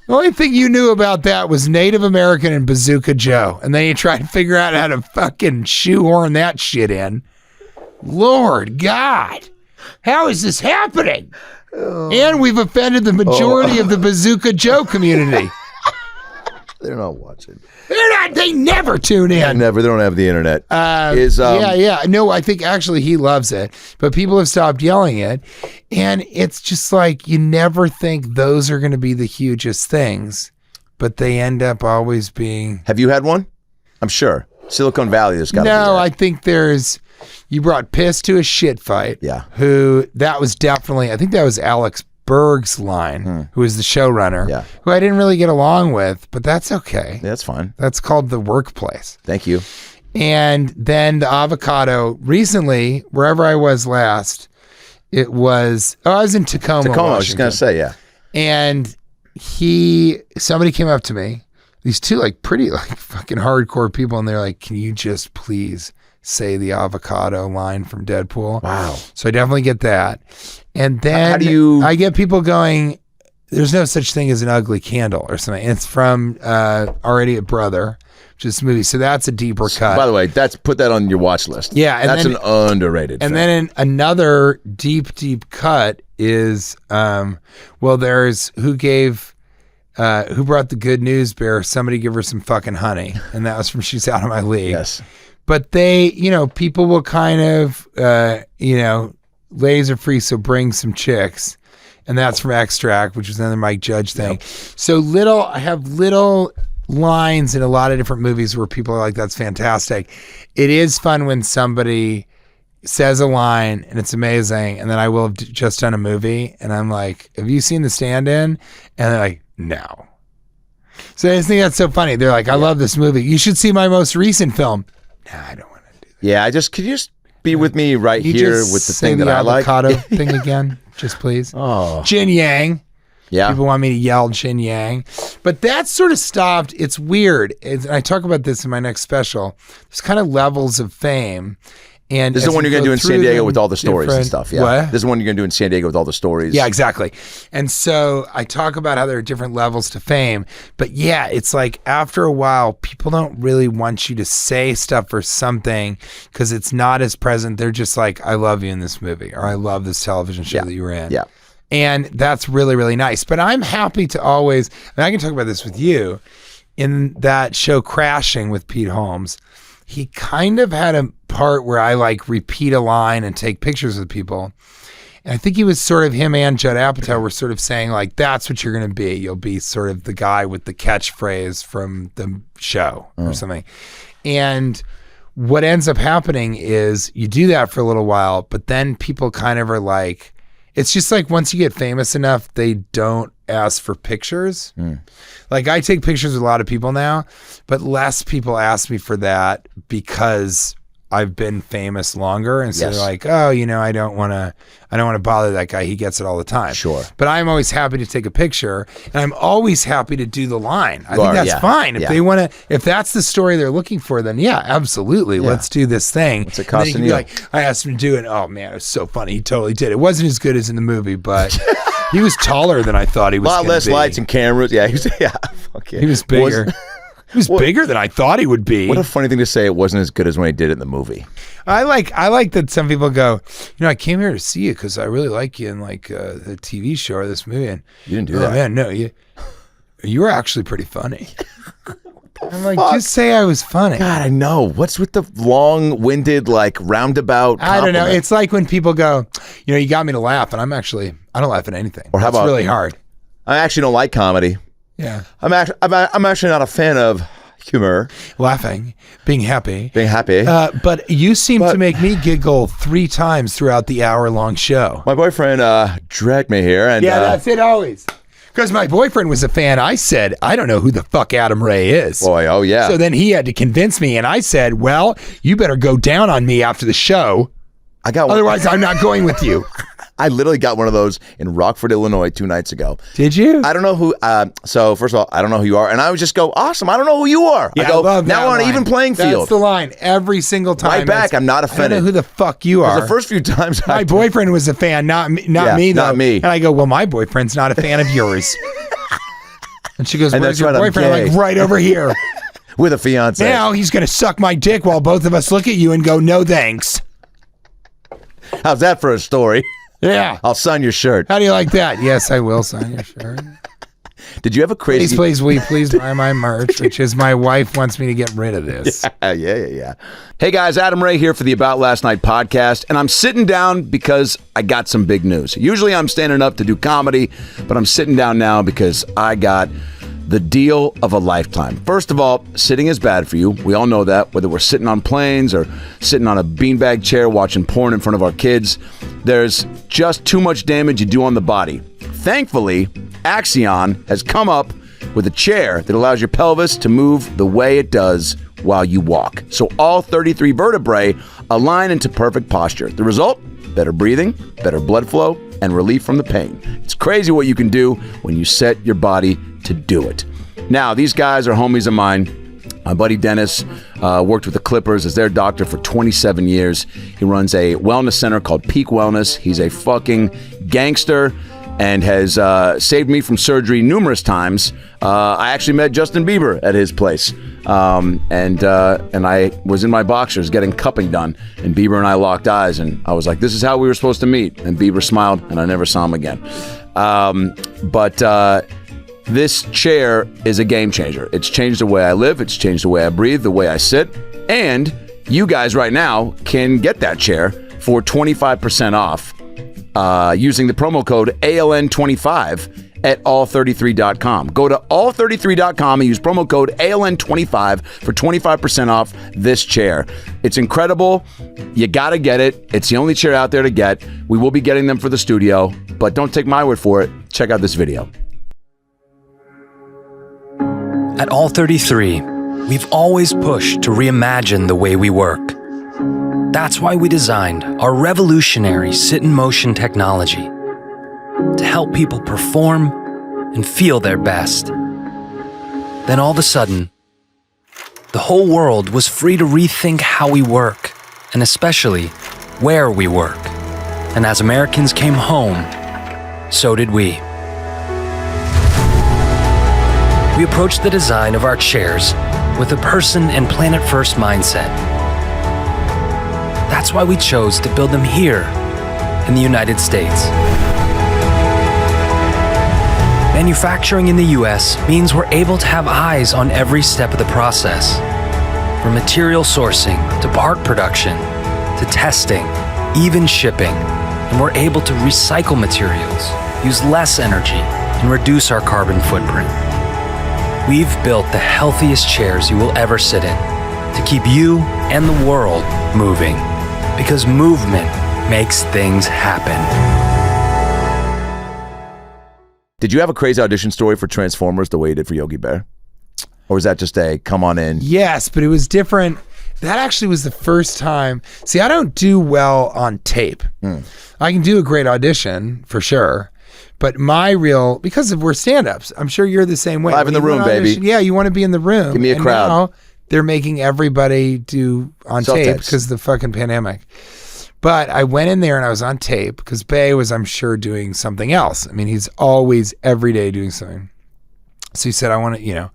The only thing you knew about that was Native American and Bazooka Joe, and then you try to figure out how to fucking shoehorn that shit in. Lord God, how is this happening? Oh. And we've offended the majority of the Bazooka Joe community. They're not watching. They never tune in. Never. They don't have the internet. Yeah. No, I think actually he loves it, but people have stopped yelling it. And it's just like, you never think those are going to be the hugest things, but they end up always being. Have you had one? I'm sure. Silicon Valley, there's got to be. No, I think you brought piss to a shit fight. Yeah. That was definitely, I think that was Alex Berg's line, who is the showrunner, who I didn't really get along with, but that's okay. Yeah, that's fine. That's called the workplace. Thank you. And then the avocado, recently, wherever I was last, I was in Tacoma, Washington. I was just going to say, yeah. And somebody came up to me, these two pretty fucking hardcore people, and they're like, "Can you just please say the avocado line from Deadpool?" Wow. So I definitely get that. And then I get people going, "There's no such thing as an ugly candle," or something. And it's from Our Idiot Brother, which is a movie. So that's a deeper cut. By the way, put that on your watch list. Yeah. And that's an underrated And film. then another deep cut is, there's who brought the good news bear? Somebody give her some fucking honey. And that was from She's Out of My League. Yes. But they, people will kind of, laser free, so bring some chicks. And that's from Extract, which is another Mike Judge thing. Yep. So I have little lines in a lot of different movies where people are like, "That's fantastic." It is fun when somebody says a line and it's amazing, and then I will have just done a movie and I'm like, "Have you seen The Stand-In?" And they're like, "No." So I just think that's so funny. They're like, "I love this movie. You should see my most recent film." No, I don't want to do that. Yeah, could you just be with me right here with the thing that I like? Avocado thing again, just please. Oh. Jin Yang. Yeah. People want me to yell Jin Yang. But that sort of stopped. It's weird. And I talk about this in my next special. There's kind of levels of fame. And this is the one you're going to do in San Diego with all the stories and stuff. Yeah. What? This is the one you're going to do in San Diego with all the stories. Yeah, exactly. And so I talk about how there are different levels to fame. But yeah, it's like after a while, people don't really want you to say stuff or something because it's not as present. They're just like, "I love you in this movie," or "I love this television show that you were in." Yeah. And that's really, really nice. But I'm happy to always, and I can talk about this with you, in that show Crashing with Pete Holmes, he kind of had a part where I repeat a line and take pictures with people. And I think he was sort of, him and Judd Apatow were sort of saying that's what you're going to be. You'll be sort of the guy with the catchphrase from the show or something. And what ends up happening is you do that for a little while, but then people kind of are like, it's just once you get famous enough, they don't ask for pictures. I take pictures with a lot of people now, but less people ask me for that because I've been famous longer. And so they're like, "Oh, I don't want to bother that guy. He gets it all the time." Sure. But I'm always happy to take a picture, and I'm always happy to do the line. I think that's fine. If they want to, if that's the story they're looking for, then absolutely. Yeah. Let's do this thing. What's it costing you? I asked him to do it. Oh man, it was so funny. He totally did. It wasn't as good as in the movie, but he was taller than I thought he was. A lot less lights and cameras. Yeah, he was. Yeah, he was bigger. He was bigger than I thought he would be. What a funny thing to say. It wasn't as good as when he did it in the movie. I like that some people go, I came here to see you because I really like you in like the TV show or this movie. And You didn't do that. Man, no, you were actually pretty funny. I'm like, just say I was funny. God, I know. What's with the long-winded, like, roundabout I don't know. compliment? It's like when people go, you got me to laugh, and I don't laugh at anything. Or how That's about- really hard. I actually don't like comedy. Yeah. I'm actually not a fan of humor. Laughing, being happy. Being happy. But you seem to make me giggle 3 times throughout the hour-long show. My boyfriend dragged me here. And That's it always. Because my boyfriend was a fan. I said, I don't know who the fuck Adam Ray is. Boy, oh yeah. So then he had to convince me, and I said, well, you better go down on me after the show. I got one. Otherwise, I'm not going with you. I literally got one of those in Rockford, Illinois 2 nights ago. Did you? I don't know who. So first of all, I don't know who you are, and I would just go, awesome. I don't know who you are. Yeah, I go, love now that we're on an line. even playing field. That's the line every single time. Right back. I'm not I don't offended. know who the fuck you are. The first few times, My boyfriend was a fan, not me, Yeah, me though. not me. And I go, well, my boyfriend's not a fan of yours. And she goes, And where's that's your right, I'm boyfriend? I'm gay. like, right over here. with a fiance. Now he's going to suck my dick while both of us look at you and go, no thanks. How's that for a story? Yeah. I'll sign your shirt. How do you like that? Yes, I will sign your shirt. Did you have a crazy? Please, will you please buy my merch, which is my wife wants me to get rid of this. Yeah. Hey guys, Adam Ray here for the About Last Night podcast, and I'm sitting down because I got some big news. Usually I'm standing up to do comedy, but I'm sitting down now because I got the deal of a lifetime. First of all, sitting is bad for you. We all know that, whether we're sitting on planes or sitting on a beanbag chair watching porn in front of our kids. There's just too much damage you do on the body. Thankfully, Axion has come up with a chair that allows your pelvis to move the way it does while you walk. So all 33 vertebrae align into perfect posture. The result? Better breathing, better blood flow, and relief from the pain. It's crazy what you can do when you set your body to do it. Now, these guys are homies of mine. My buddy Dennis worked with the Clippers as their doctor for 27 years. He runs a wellness center called Peak Wellness. He's a fucking gangster and has saved me from surgery numerous times. I actually met Justin Bieber at his place. And I was in my boxers getting cupping done, and Bieber and I locked eyes, and I was like, this is how we were supposed to meet. And Bieber smiled, and I never saw him again. But this chair is a game changer. It's changed the way I live. It's changed the way I breathe, the way I sit. And you guys right now can get that chair for 25% off using the promo code ALN25 at all33.com. Go to all33.com and use promo code ALN25 for 25% off this chair. It's incredible. You got to get it. It's the only chair out there to get. We will be getting them for the studio, but don't take my word for it. Check out this video. At All33, we've always pushed to reimagine the way we work. That's why we designed our revolutionary sit-in-motion technology to help people perform and feel their best. Then all of a sudden, the whole world was free to rethink how we work, and especially where we work. And as Americans came home, so did we. We approached the design of our chairs with a person and planet-first mindset. That's why we chose to build them here in the United States. Manufacturing in the US means we're able to have eyes on every step of the process. From material sourcing to part production to testing, even shipping. And we're able to recycle materials, use less energy, and reduce our carbon footprint. We've built the healthiest chairs you will ever sit in to keep you and the world moving. Because movement makes things happen. Did you have a crazy audition story for Transformers the way you did for Yogi Bear? Or was that just a come on in? Yes, but it was different. That actually was the first time. See, I don't do well on tape. I can do a great audition for sure. But because we're stand-ups, I'm sure you're the same way. Live in the room, baby. Yeah, you want to be in the room. Give me a crowd. Now they're making everybody do on tape Self-tapes. because of the fucking pandemic. But I went in there and I was on tape because Bay was, I'm sure, doing something else. I mean, he's always every day doing something. So he said, I want to,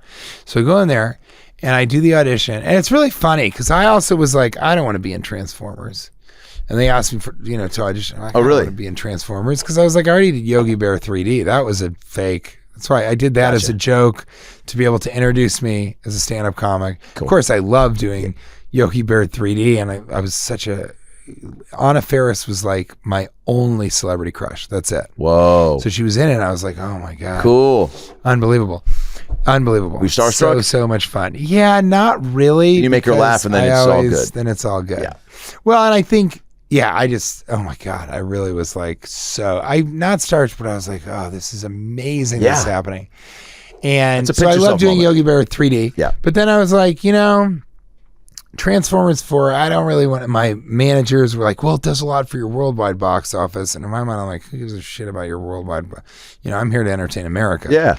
So I go in there And I do the audition, and it's really funny because I also was like, I don't want to be in Transformers. And they asked me for, to audition. I'm like, oh, really? I don't want to be in Transformers because I was like, I already did Yogi Bear 3D. That was a fake. That's why I did that as a joke to be able to introduce me as a stand-up comic. Cool. Of course, I love doing Yogi Bear 3D, and I was such a... Anna Faris was like my only celebrity crush. That's it. Whoa. So she was in it, and I was like, oh my God. Cool. Unbelievable. Unbelievable. We starstruck? So much fun. Yeah, not really. You make her laugh, and then it's all good. Then it's all good. Yeah. Well, and I think, oh my God, I really was like, I'm not starstruck, but I was like, oh, this is amazing that's happening. And so I love doing Yogi Bear 3D. Yeah. But then I was like, Transformers 4, I don't really want it. My managers were like, well, it does a lot for your worldwide box office. And in my mind, I'm like, who gives a shit about your worldwide? I'm here to entertain America. Yeah.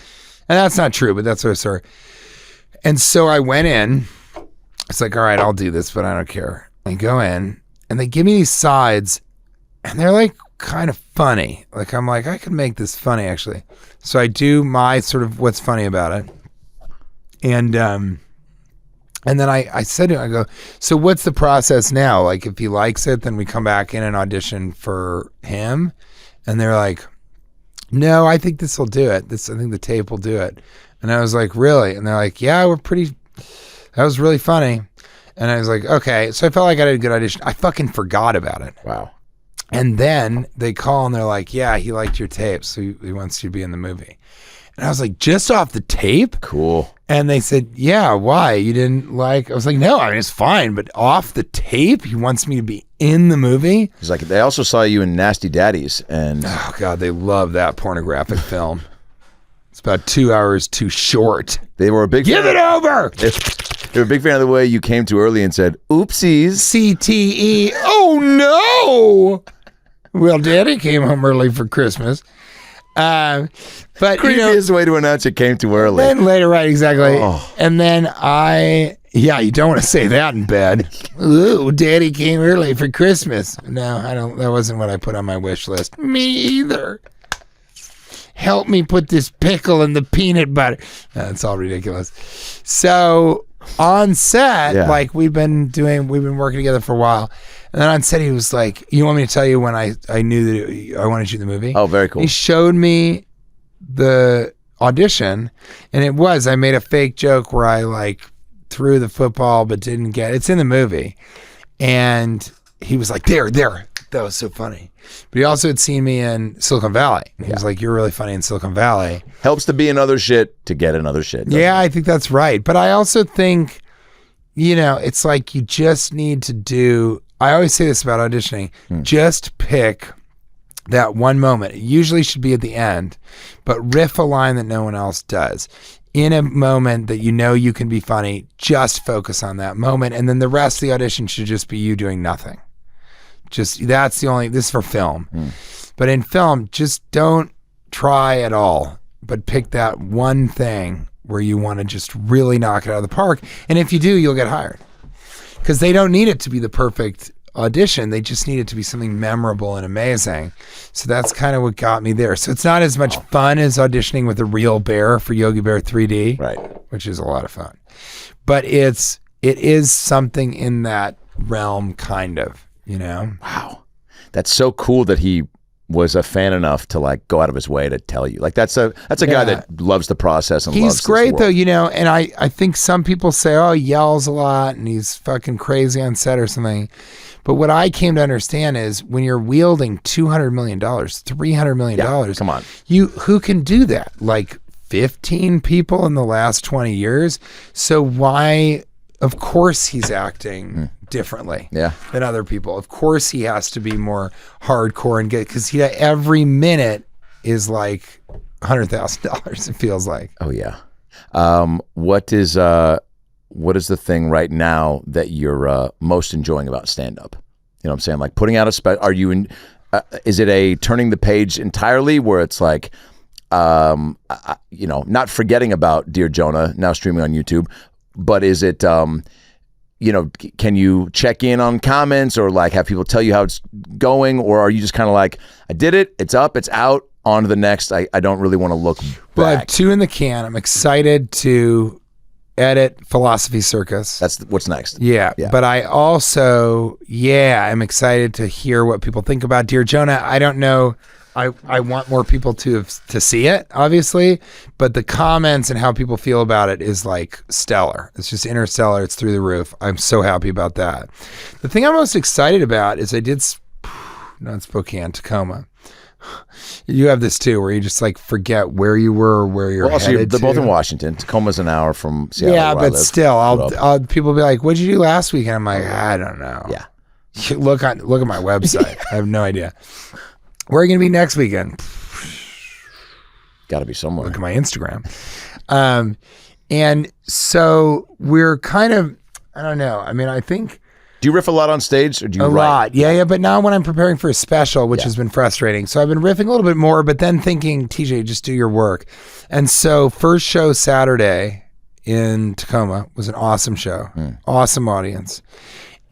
And that's not true, but that's what I started. And so I went in. It's like, all right, I'll do this, but I don't care. I go in, and they give me these sides, and they're like kind of funny. Like, I'm like, I could make this funny, actually. So I do my sort of what's funny about it. And then I said to him, I go, so what's the process now? Like, if he likes it, then we come back in and audition for him. And they're like, no, I think this will do it. I think the tape will do it. And I was like, really? And they're like, yeah, that was really funny. And I was like, okay. So I felt like I did a good audition. I fucking forgot about it. Wow. And then they call and they're like, yeah, he liked your tape, so he wants you to be in the movie. And I was like, just off the tape? Cool. And they said, yeah, why? You didn't like... I was like, no, I mean, it's fine, but off the tape, he wants me to be in the movie? He's like, they also saw you in Nasty Daddies, and... Oh, God, they love that pornographic film. It's about 2 hours too short. They were a big Give fan. It over! They were a big fan of the way you came too early and said, oopsies. CTE. Oh, no! Well, Daddy came home early for Christmas. But Creepiest way to announce it came too early. Then later, right, exactly. Oh. And then you don't want to say that in bed. Ooh, Daddy came early for Christmas. No, I don't. That wasn't what I put on my wish list. Me either. Help me put this pickle in the peanut butter. That's all ridiculous. So on set, like we've been working together for a while. And then on set, he was like, you want me to tell you when I knew that I wanted to shoot the movie? Oh, very cool. He showed me the audition, and I made a fake joke where I like threw the football but didn't get it. It's in the movie. And he was like, there. That was so funny. But he also had seen me in Silicon Valley. And he was like, you're really funny in Silicon Valley. Helps to be in other shit to get in other shit. Yeah, I think that's right. But I also think, it's like you just need to do... I always say this about auditioning. Just pick that one moment. It usually should be at the end, but riff a line that no one else does. In a moment that you can be funny, just focus on that moment. And then the rest of the audition should just be you doing nothing. This is for film. But in film, just don't try at all, but pick that one thing where you want to just really knock it out of the park. And if you do, you'll get hired. Because they don't need it to be the perfect audition. They just need it to be something memorable and amazing. So that's kind of what got me there. So it's not as much fun as auditioning with a real bear for Yogi Bear 3D, right? Which is a lot of fun. But it is something in that realm, kind of, Wow. That's so cool that he was a fan enough to like go out of his way to tell you. Like that's a guy that loves the process and loves He's great this world. though, and I think some people say, oh, he yells a lot and he's fucking crazy on set or something. But what I came to understand is when you're wielding $200 million, $300 million, come on. Who can do that? Like 15 people in the last 20 years. So why, of course he's acting differently than other people. Of course he has to be more hardcore and because every minute is like $100,000, it feels like. Oh yeah. What is the thing right now that you're most enjoying about stand-up? You know what I'm saying? Like putting out are you in, is it a turning the page entirely where it's like, not forgetting about Dear Jonah, now streaming on YouTube, but is it, can you check in on comments or like have people tell you how it's going? Or are you just kind of like, I did it, it's up, it's out, on to the next. I don't really want to look back. Well, I have 2 in the can. I'm excited to edit Philosophy Circus. That's what's next. Yeah. But I also, I'm excited to hear what people think about Dear Jonah. I don't know. I want more people to see it, obviously, but the comments and how people feel about it is like stellar. It's just interstellar. It's through the roof. I'm so happy about that. The thing I'm most excited about is I did, not Spokane, Tacoma. You have this too, where you just like forget where you were or where you're headed. They're both in Washington. Tacoma's an hour from Seattle. Yeah, but still, I'll people will be like, "What'd you do last week?" And I'm like, I don't know. Yeah, look at my website. I have no idea. Where are you going to be next weekend? Got to be somewhere. Look at my Instagram. And so we're kind of, I don't know. I mean, I think. Do you riff a lot on stage or do you write? A lot. Yeah. But now when I'm preparing for a special, which has been frustrating. So I've been riffing a little bit more, but then thinking, TJ, just do your work. And so first show Saturday in Tacoma was an awesome show. Awesome audience.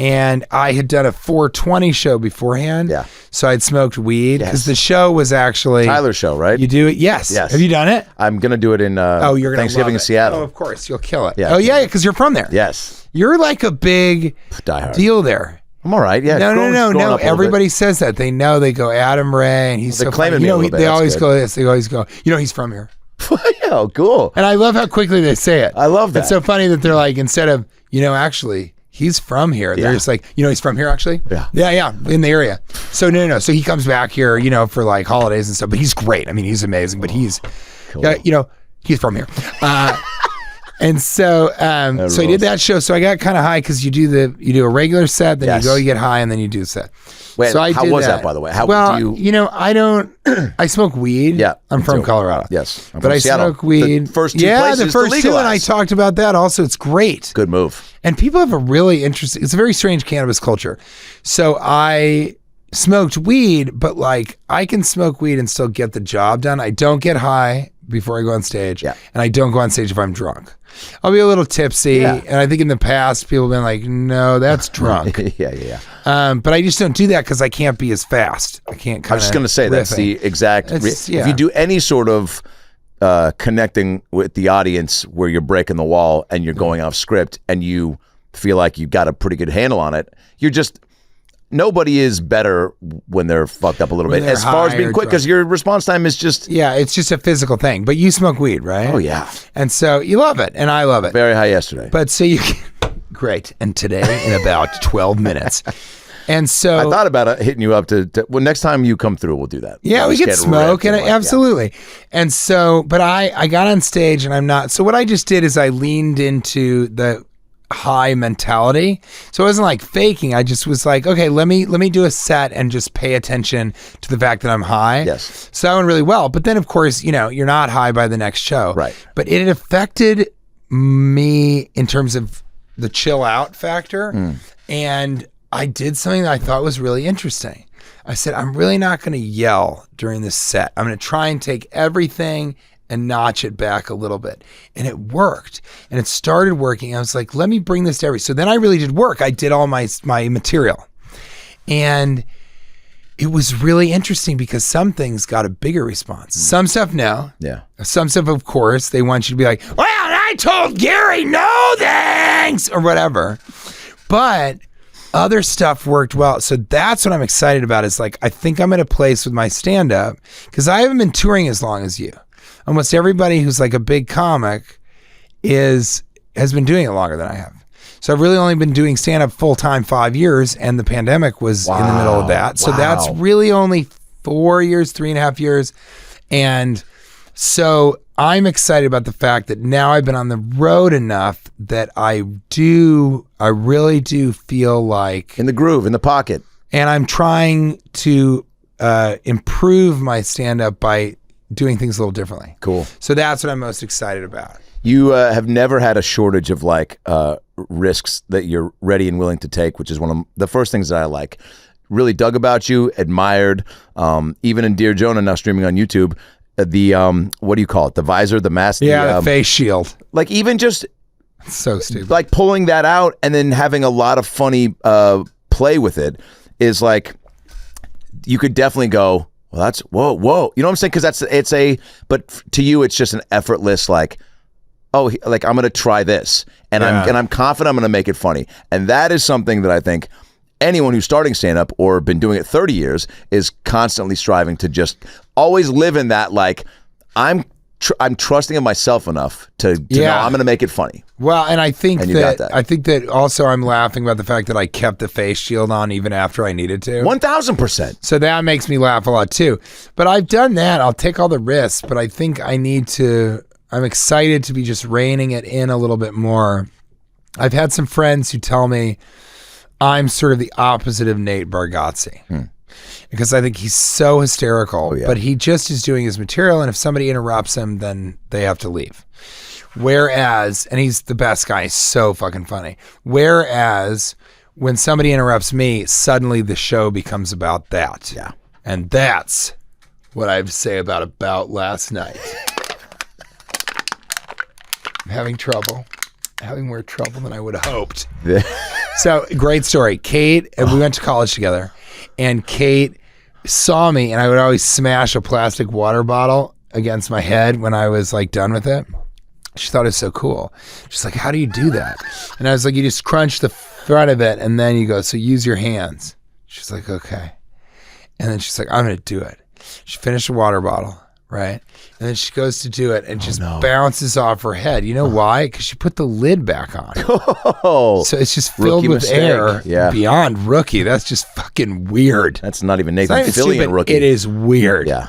And I had done a 420 show beforehand. Yeah. So I'd smoked weed because the show was actually Tyler's show, right? You do it? Yes. Have you done it? I'm going to do it in you're Thanksgiving in Seattle. Oh, of course. You'll kill it. Yeah. Oh, yeah, because you're from there. Yes. You're like a big deal there. I'm all right. Yeah. No. Everybody says that. They know. They go, Adam Ray, and he's so claiming me. They always go this. They always go, he's from here. Yeah, cool. And I love how quickly they say it. I love that. It's so funny that they're like, instead of, actually, he's from here. They're just like, he's from here actually? Yeah, in the area. So no. So he comes back here, for like holidays and stuff, but he's great. I mean, he's amazing, but he's, cool. He's from here. And so, so I did that show. So I got kind of high because you do a regular set, then you get high, and then you do a set. Wait, so how was that, by the way? I don't, I smoke weed. Yeah. I'm from Colorado. Yes. But I smoke weed. The first two places the first two, and I talked about that also. It's great. Good move. And people have a really interesting, it's a very strange cannabis culture. So I smoked weed, but like I can smoke weed and still get the job done. I don't get high before I go on stage. Yeah. And I don't go on stage if I'm drunk. I'll be a little tipsy. Yeah. And I think in the past, people have been like, no, that's drunk. Yeah. But I just don't do that because I can't be as fast. I can't kind of. I was just going to say, that's the exact. If you do any sort of connecting with the audience where you're breaking the wall and you're going off script and you feel like you got a pretty good handle on it, you're just. Nobody is better when they're fucked up a little bit. As far as being quick, because your response time is just... Yeah, it's just a physical thing. But you smoke weed, right? Oh, yeah. And so you love it, and I love it. Very high yesterday. But so you... Great. And today in about 12 minutes. And so... I thought about hitting you up to well, next time you come through, we'll do that. Yeah, we could smoke, and absolutely. Yeah. And so... But I got on stage, and I'm not... So what I just did is I leaned into the... high mentality. So it wasn't like faking. I just was like, okay, let me do a set and just pay attention to the fact that I'm high. Yes. So that went really well. But then of course, you're not high by the next show. Right. But it affected me in terms of the chill out factor. And I did something that I thought was really interesting. I said, I'm really not going to yell during this set. I'm going to try and take everything and notch it back a little bit. And it worked. And it started working. I was like, let me bring this to So then I really did work. I did all my material. And it was really interesting because some things got a bigger response. Some stuff, no. Yeah. Some stuff, of course, they want you to be like, well, I told Gary, no thanks, or whatever. But other stuff worked well. So that's what I'm excited about is like, I think I'm at a place with my stand-up because I haven't been touring as long as you. Almost everybody who's like a big comic has been doing it longer than I have. So I've really only been doing stand-up full-time 5 years, and the pandemic was in the middle of that. So that's really only 4 years, 3.5 years. And so I'm excited about the fact that now I've been on the road enough that I really do feel like... In the groove, in the pocket. And I'm trying to improve my stand-up by doing things a little differently. Cool. So that's what I'm most excited about. You have never had a shortage of like risks that you're ready and willing to take, which is one of the first things that I like. Really dug about you, admired. Even in Dear Jonah, now streaming on YouTube, the what do you call it? The visor, the mask. Yeah, the face shield. Like even just so stupid. Like pulling that out and then having a lot of funny play with it is like you could definitely go. Well, that's whoa. You know what I'm saying? Because but to you, it's just an effortless, like, oh, like I'm going to try this, and I'm confident I'm going to make it funny. And that is something that I think anyone who's starting stand-up or been doing it 30 years is constantly striving to just always live in that, like, I'm trusting in myself enough to know I'm going to make it funny. Well, and I think that. I think that also I'm laughing about the fact that I kept the face shield on even after I needed to. 1,000%. So that makes me laugh a lot too. But I've done that. I'll take all the risks, but I think I'm excited to be just reining it in a little bit more. I've had some friends who tell me I'm sort of the opposite of Nate Bargatze. Because I think he's so hysterical, but he just is doing his material, and if somebody interrupts him, then they have to leave. Whereas, and he's the best guy, he's so fucking funny. Whereas, when somebody interrupts me, suddenly the show becomes about that. Yeah. And that's what I have to say about last night. I'm having more trouble than I would have hoped. So, great story. Kate, and we went to college together. And Kate saw me, and I would always smash a plastic water bottle against my head when I was like done with it. She thought it was so cool. She's like, how do you do that? And I was like, you just crunch the front of it, and then you go, so use your hands. She's like, okay. And then she's like, I'm going to do it. She finished the water bottle, right? And then she goes to do it and just bounces off her head. You know why? Because she put the lid back on. So it's just filled with air. Yeah. Beyond rookie. That's just fucking weird. That's not even Nathan Fillion rookie. It is weird. Yeah.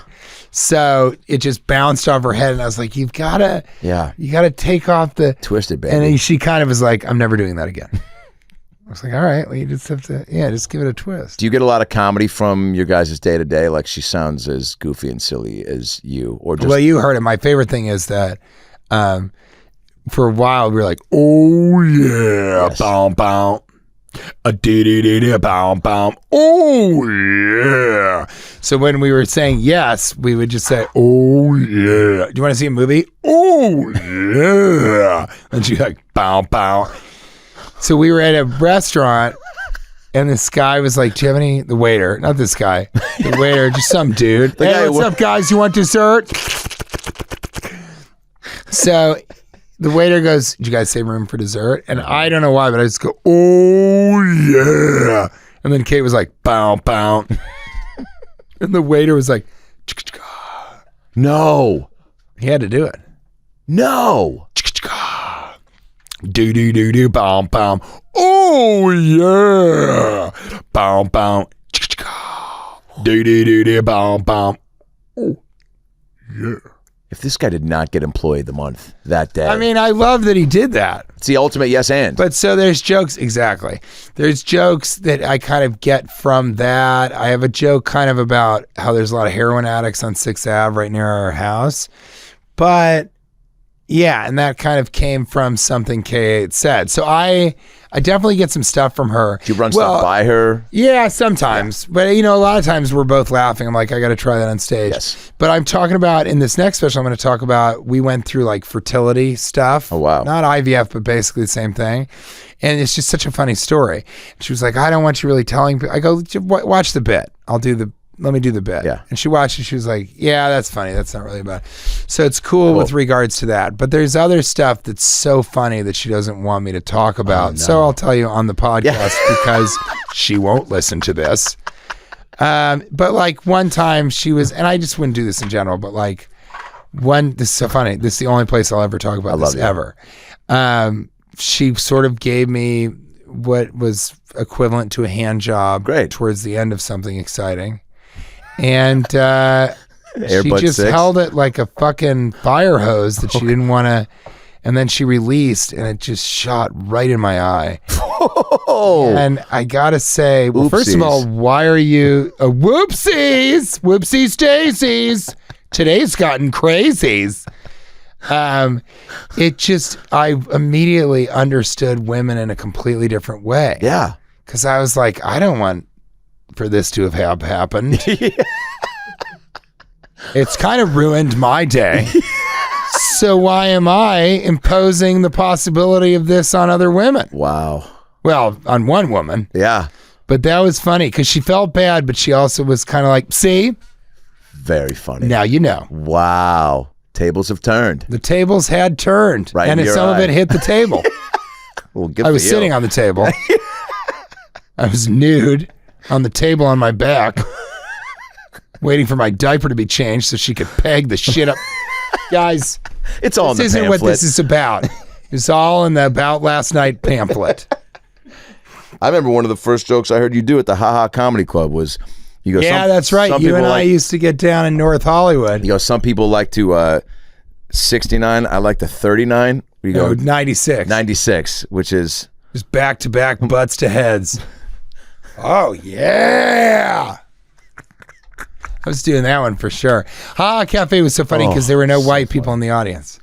So it just bounced off her head, and I was like, you gotta take off the twisted, baby. And then she kind of was like, I'm never doing that again. I was like, all right, well, you just have to, just give it a twist. Do you get a lot of comedy from your guys' day to day? Like, she sounds as goofy and silly as you, or just? Well, you heard it. My favorite thing is that, for a while we were like, oh yeah, bow bow, a dee dee dee dee bow bow, oh yeah. So when we were saying yes, we would just say, oh yeah. Do you want to see a movie? Oh yeah. And she's like, bow bow. So we were at a restaurant, and this guy was like, do you have any, the waiter, not this guy, the waiter, just some dude. Hey, what's up, guys? You want dessert? So the waiter goes, did you guys save room for dessert? And I don't know why, but I just go, oh, yeah. And then Kate was like, bow, bow. And the waiter was like, no. He had to do it. No. Do do do do bow bow. Oh yeah. Bow bow. Do do do do bow bow. Oh yeah. If this guy did not get employee of the month that day. I mean, I love that he did that. It's the ultimate yes and. But so there's jokes, exactly. There's jokes that I kind of get from that. I have a joke kind of about how there's a lot of heroin addicts on 6th Ave right near our house. But yeah, and that kind of came from something Kate said. So I definitely get some stuff from her. Do you run stuff by her? Yeah, sometimes. Yeah. But, a lot of times we're both laughing. I'm like, I got to try that on stage. Yes. But I'm talking about, in this next special, I'm going to talk about, we went through like fertility stuff. Oh, wow. Not IVF, but basically the same thing. And it's just such a funny story. She was like, I don't want you really telling. I go, watch the bit. Let me do the bit. Yeah. And she watched it. She was like, yeah, that's funny. That's not really about it. So it's cool with regards to that. But there's other stuff that's so funny that she doesn't want me to talk about. Oh, no. So I'll tell you on the podcast because she won't listen to this. But like one time she was, and I just wouldn't do this in general, but like this is so funny. This is the only place I'll ever talk about this ever. She sort of gave me what was equivalent to a hand job towards the end of something exciting. And she just held it like a fucking fire hose that she didn't want to. And then she released, and it just shot right in my eye. Oh. And I got to say, well, first of all, why are you... whoopsies! Whoopsies daisies! Today's gotten crazies. It just... I immediately understood women in a completely different way. Yeah. Because I was like, I don't want for this to have happened. It's kind of ruined my day. So why am I imposing the possibility of this on other women? Wow. Well, on one woman. Yeah. But that was funny because she felt bad, but she also was kind of like, see? Very funny. Now you know. Wow. Tables have turned. The tables had turned, Right and in your some of eye. it hit the table. Well, good I for was you. sitting on the table. I was nude on the table on my back, waiting for my diaper to be changed so she could peg the shit up. Guys, It's all in the this isn't pamphlet. what this is about. It's all in the About Last Night pamphlet. I remember one of the first jokes I heard you do at the Ha Ha Comedy Club was, you go, Yeah, some, that's right. some You and people I used to get down in North Hollywood. You go, some people like to 69. I like to 39. You go, 96. 96, which is Just back to back, butts to heads. Oh, yeah. I was doing that one for sure. Ha Cafe was so funny because there were no white people in the audience.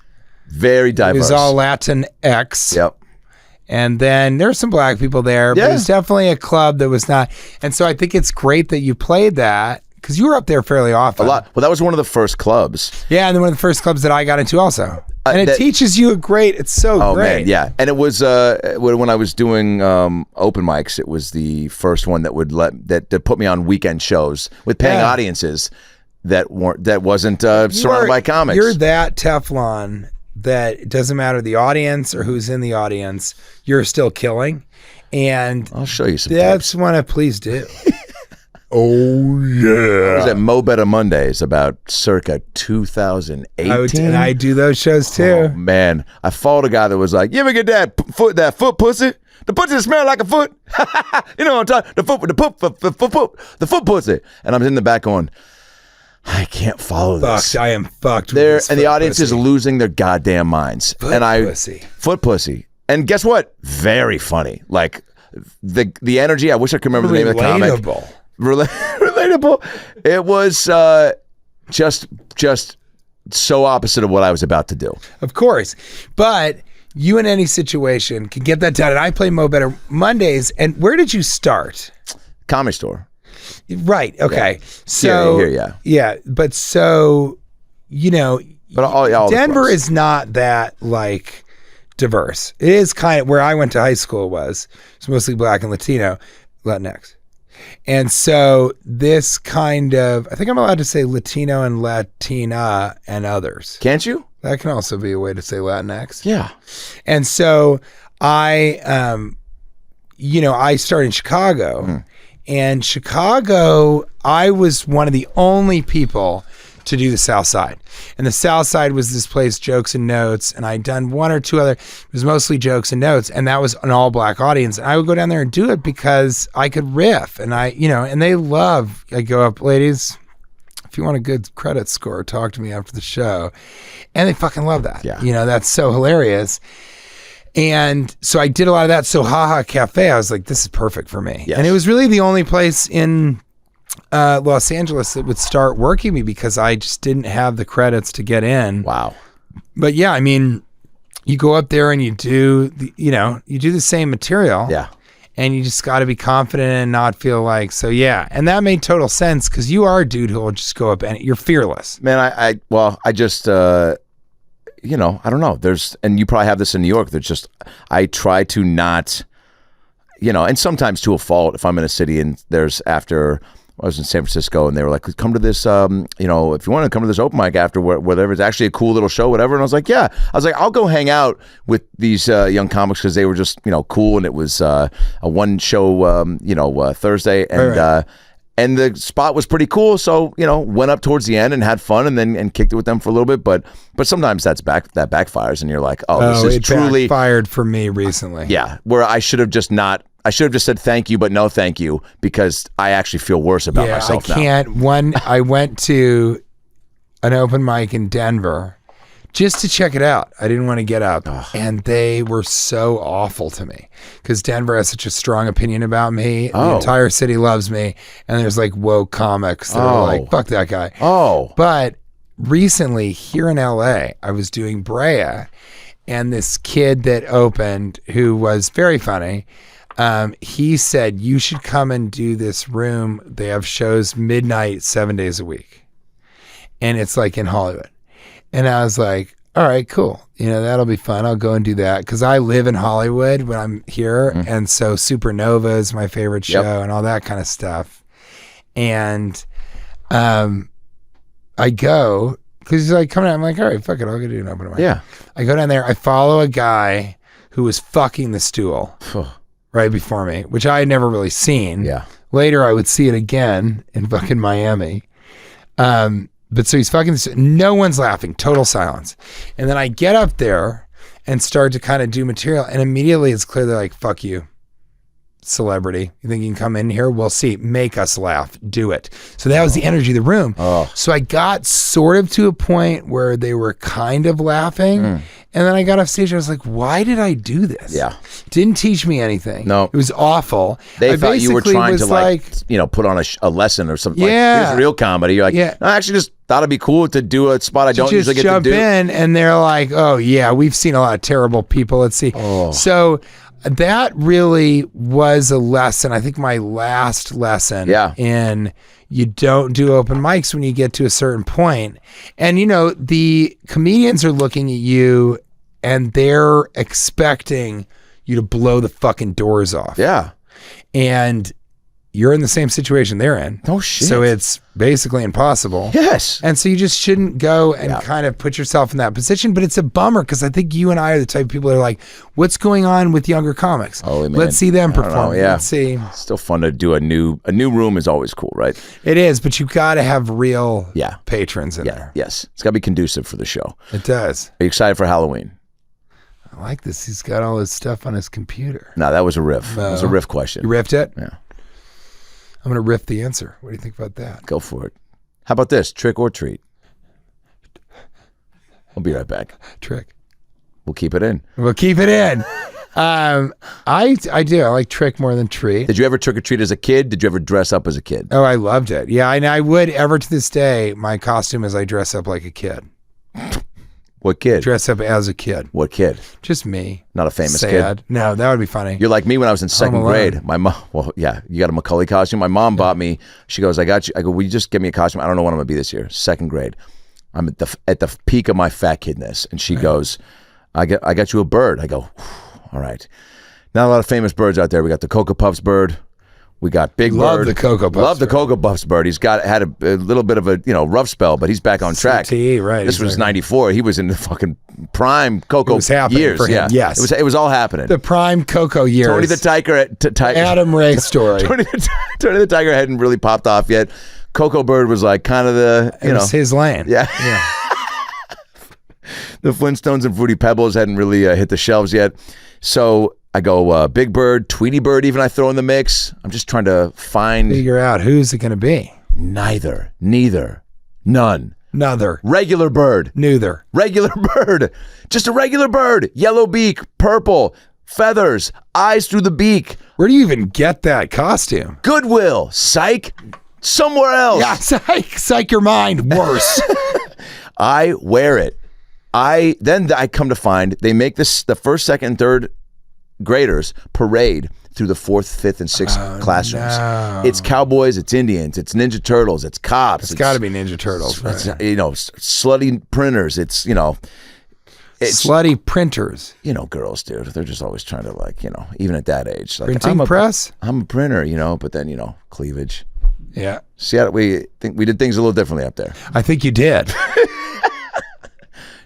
very It diverse. was all Latin X. Yep. And then there were some black people there, but Yeah. it was definitely a club that was not. And so I think it's great that you played that because you were up there fairly often. A lot. Well, that was one of the first clubs. Yeah, and then one of the first clubs that I got into also. And it that- teaches you it's so Oh great. man, yeah. And it was when I was doing open mics, it was the first one that would that put me on weekend shows with paying Yeah. audiences that wasn't surrounded by comics. You're that Teflon that it doesn't matter the audience or who's in the audience, you're still killing. And I'll show you some. that's one of Please Do. Oh yeah. I was at Mo Better Mondays about circa 2018. And I do those shows too. Oh man, I followed a guy that was like, "You ever get that foot pussy? The pussy smell like a foot. You know what I'm talking? The foot pussy." And I'm in the back going, I can't follow this. Fucked. I am fucked. There, with this and the foot audience is pussy. losing their goddamn minds. Foot pussy. And guess what? Very funny. Like the energy. I wish I could remember the name of the comic. Relatable. Relatable. It was just so opposite of what I was about to do. Of course. But you in any situation can get that done. And I play Mo Better Mondays. And where did you start? Comedy Store. Right. Okay. So Here, yeah. But so, But all Denver across. is not that like diverse. It is kind of where I went to high school was. It's mostly black and Latino, Latinx. And so this kind of, I think I'm allowed to say Latino and Latina and others. Can't you? That can also be a way to say Latinx. Yeah. And so I started in Chicago. And Chicago, I was one of the only people to do the South Side. And the South Side was this place, Jokes and Notes, and I'd done one or two other, it was mostly Jokes and Notes, and that was an all black audience. And I would go down there and do it because I could riff, and and they love, I go up, ladies, if you want a good credit score, talk to me after the show. And they fucking love that. Yeah. That's so hilarious. And so I did a lot of that. So Ha Ha Cafe, I was like, this is perfect for me. Yes. And it was really the only place in Los Angeles that would start working me because I just didn't have the credits to get in. Wow. But yeah, I mean, you go up there and you do the same material. Yeah. And you just got to be confident and not feel like, so yeah. And that made total sense because you are a dude who will just go up and you're fearless. Man, I just I don't know. And you probably have this in New York. I try to not, and sometimes to a fault if I'm in a city and I was in San Francisco and they were like, come to this, if you want to come to this open mic after whatever, it's actually a cool little show, whatever. And I was like, yeah. I was like, I'll go hang out with these young comics because they were just, cool. And it was a one show, Thursday. And Right. and the spot was pretty cool. So, went up towards the end and had fun and kicked it with them for a little bit. But sometimes that backfires and you're like, this is it truly backfired for me recently. Yeah, where I should have just said thank you, but no thank you, because I actually feel worse about myself I can't. I went to an open mic in Denver just to check it out. I didn't want to get up. And they were so awful to me because Denver has such a strong opinion about me. The entire city loves me. And there's like woke comics that are like, fuck that guy. Oh. But recently here in LA, I was doing Brea and this kid that opened who was very funny, he said, you should come and do this room. They have shows midnight, 7 days a week. And it's like in Hollywood. And I was like, all right, cool. That'll be fun. I'll go and do that. Because I live in Hollywood when I'm here. And so Supernova is my favorite show and all that kind of stuff. And I go because he's like coming out. I'm like, all right, fuck it, I'll go do an open mic. Yeah. I go down there. I follow a guy who was fucking the stool right before me, which I had never really seen. Yeah. Later, I would see it again in fucking Miami. But so he's fucking the stool. No one's laughing. Total silence. And then I get up there and start to kind of do material, and immediately it's clear they're like, fuck you, celebrity. You think you can come in here? We'll see. Make us laugh. Do it. So that was the energy of the room. So I got sort of to a point where they were kind of laughing. And then I got off stage. I was like, why did I do this? Yeah. Didn't teach me anything. No. It was awful. They thought you were trying to like put on a lesson or something. Yeah. Like, here's real comedy. You're like, no, I actually just thought it'd be cool to do a spot I don't usually get to do. Just jump in, and they're like, oh, yeah, we've seen a lot of terrible people. Let's see. So that really was a lesson. I think my last lesson in you don't do open mics when you get to a certain point. And, the comedians are looking at you and they're expecting you to blow the fucking doors off. Yeah. And you're in the same situation they're in. Oh, shit. So it's basically impossible. Yes. And so you just shouldn't go and kind of put yourself in that position. But it's a bummer because I think you and I are the type of people that are like, what's going on with younger comics? Holy man. Let's see them perform. Yeah. Let's see. It's still fun to do a new room is always cool, right? It is, but you've got to have real patrons in there. Yes. It's got to be conducive for the show. It does. Are you excited for Halloween? I like this. He's got all his stuff on his computer. No, that was a riff. No. It was a riff question. You riffed it? Yeah. I'm going to riff the answer. What do you think about that? Go for it. How about this? Trick or treat? I'll be right back. Trick. We'll keep it in. We'll keep it in. I do. I like trick more than treat. Did you ever trick or treat as a kid? Did you ever dress up as a kid? Oh, I loved it. Yeah, and I would ever to this day. My costume is I dress up like a kid. What kid? Dress up as a kid. What kid? Just me. Not a famous Sad. kid? No, that would be funny. You're like me when I was in second Alone. grade. My mom, well, yeah, you got a Macaulay costume. My mom bought me, she goes, I got you. I go, will you just get me a costume? I don't know what I'm going to be this year. Second grade. I'm at the peak of my fat kidness. And she goes, I got you a bird. I go, all right. Not a lot of famous birds out there. We got the Cocoa Puffs bird. We got Big Love Bird. the Cocoa Puffs Love the bird. Cocoa Puffs bird. He's had a little bit of a rough spell, but he's back on track. CTE, right, This was exactly. 94. He was in the fucking prime Cocoa It was happening years. for him, Yeah. yes. It was all happening. The prime Cocoa years. Tony the Tiger Adam Ray story. Tony the Tiger hadn't really popped off yet. Cocoa Bird was like kind of the It was his lane. Yeah. The Flintstones and Fruity Pebbles hadn't really hit the shelves yet. So I go Big Bird, Tweety Bird even I throw in the mix. I'm just trying to find Figure out who's it going to be. neither, none. Neither. Regular bird. Neither. Regular bird. Just a regular bird. Yellow beak, purple, feathers, eyes through the beak. Where do you even get that costume? Goodwill. Psych. Somewhere else. Yeah, psych your mind. Worse. I wear it. Then I come to find they make this the first, second, and third graders parade through the fourth, fifth, and sixth classrooms. No. It's cowboys, it's Indians, it's Ninja Turtles, it's cops. It's got to be Ninja Turtles. Right? It's, slutty printers. It's slutty printers. Girls, dude. They're just always trying to even at that age. Like, Printing press? I'm a printer, but then, cleavage. Yeah. See, we did things a little differently up there. I think you did.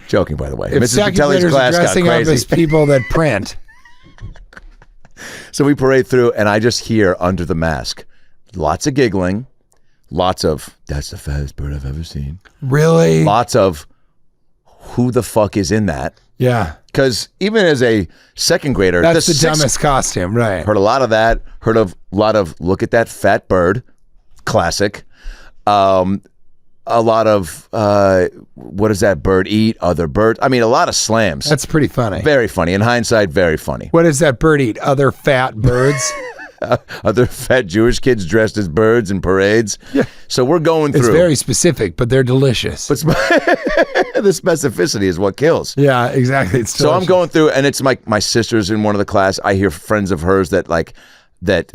Joking, by the way. If Mrs. second Patelli's graders are class got dressing up crazy. as people that print. So we parade through, and I just hear under the mask, lots of giggling, lots of, that's the fattest bird I've ever seen. Really? Lots of, who the fuck is in that? Yeah. Because even as a second grader, That's the dumbest costume, right? Heard a lot of that. Heard of a lot of, look at that fat bird, classic. A lot of, what does that bird eat? Other birds. I mean, a lot of slams. That's pretty funny. Very funny. In hindsight, very funny. What does that bird eat? Other fat birds? Other fat Jewish kids dressed as birds in parades. Yeah. So we're going through. It's very specific, but they're delicious. But the specificity is what kills. Yeah, exactly. It's So I'm delicious. going through, and it's my sister's in one of the class. I hear friends of hers that